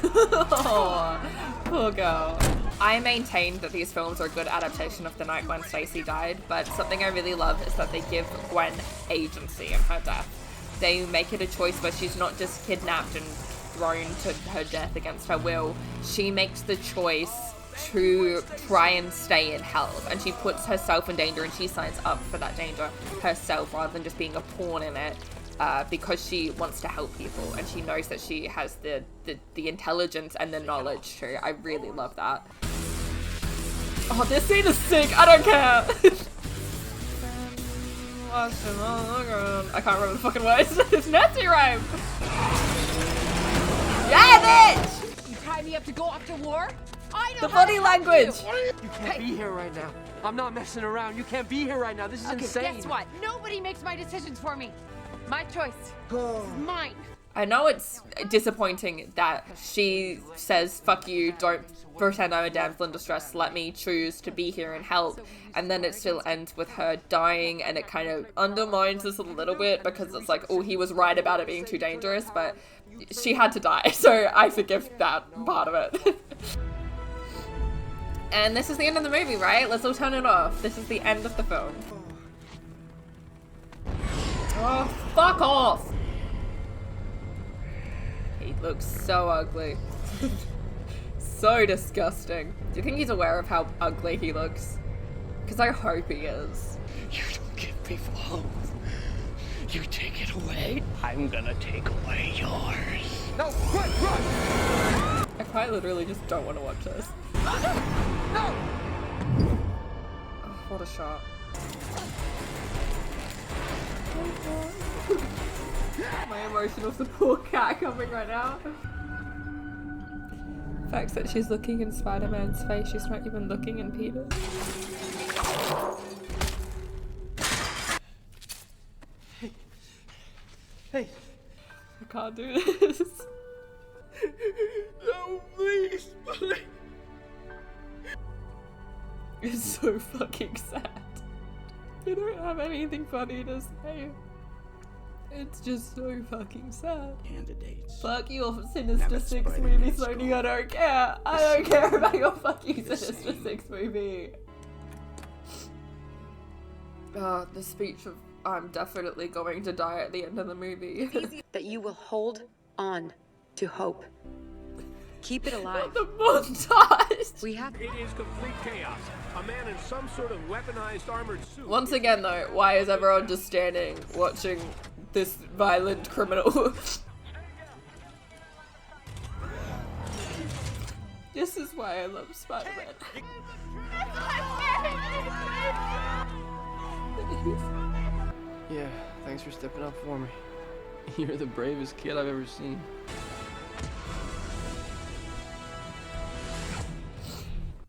Oh, poor girl. I maintain that these films are a good adaptation of the night Gwen Stacy died, but something I really love is that they give Gwen agency in her death. They make it a choice where she's not just kidnapped and thrown to her death against her will. She makes the choice to try and stay in health, and she puts herself in danger, and she signs up for that danger herself rather than just being a pawn in it. Because she wants to help people, and she knows that she has the intelligence and the knowledge too. I really love that. Oh, this scene is sick. I don't care. I can't remember the fucking words. It's nursery rhyme. Yeah, bitch! You tied me up to go off to war? I know The how body to help language. You can't be here right now. I'm not messing around. You can't be here right now. This is insane. Guess what? Nobody makes my decisions for me. My choice. This is mine. I know it's disappointing that she says, fuck you, don't pretend I'm a damsel in distress, let me choose to be here and help. And then it still ends with her dying, and it kind of undermines this a little bit because it's like, oh, he was right about it being too dangerous, but she had to die, so I forgive that part of it. And this is the end of the movie, right? Let's all turn it off. This is the end of the film. Oh, fuck off! He looks so ugly. So disgusting. Do you think he's aware of how ugly he looks? Because I hope he is. You don't give people hope. You take it away, I'm gonna take away yours. No, run! I quite literally just don't want to watch this. No! Oh, what a shot. My emotional support cat coming right now. The fact that she's looking in Spider-Man's face, she's not even looking in Peter's. Hey. I can't do this. No, please, please. It's so fucking sad. I don't have anything funny to say. It's just so fucking sad. Candidates. Fuck your Sinister Six movie, Sony. I don't care. I don't care about your fucking Sinister Six movie. The speech of I'm definitely going to die at the end of the movie. That you will hold on to hope. Keep it alive. The montage! We have. It is complete chaos. A man in some sort of weaponized armored suit. Once again though, why is everyone just standing watching this violent criminal? This is why I love Spider-Man. Yeah, thanks for stepping up for me. You're the bravest kid I've ever seen.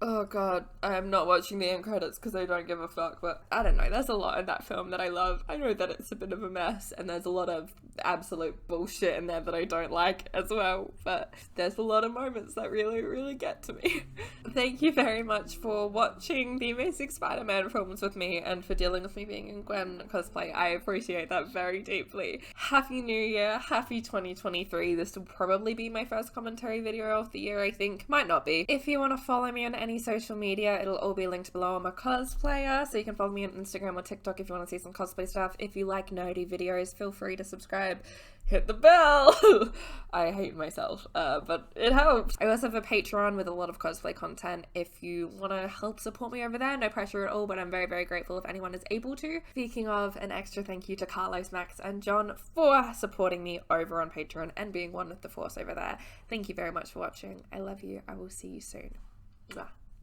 Oh god, I am not watching the end credits because I don't give a fuck, but I don't know, there's a lot in that film that I love. I know that it's a bit of a mess and there's a lot of absolute bullshit in there that I don't like as well, but there's a lot of moments that really, really get to me. Thank you very much for watching the Amazing Spider-Man films with me and for dealing with me being in Gwen cosplay. I appreciate that very deeply. Happy New Year, happy 2023. This will probably be my first commentary video of the year, I think. Might not be. If you want to follow me on any social media, it'll all be linked below. I'm a cosplayer, so you can follow me on Instagram or TikTok if you want to see some cosplay stuff. If you like nerdy videos, feel free to subscribe. Hit the bell! I hate myself, but it helps. I also have a Patreon with a lot of cosplay content. If you want to help support me over there, no pressure at all, but I'm very, very grateful if anyone is able to. Speaking of, an extra thank you to Carlos, Max, and John for supporting me over on Patreon and being one with the force over there. Thank you very much for watching. I love you. I will see you soon. Mwah.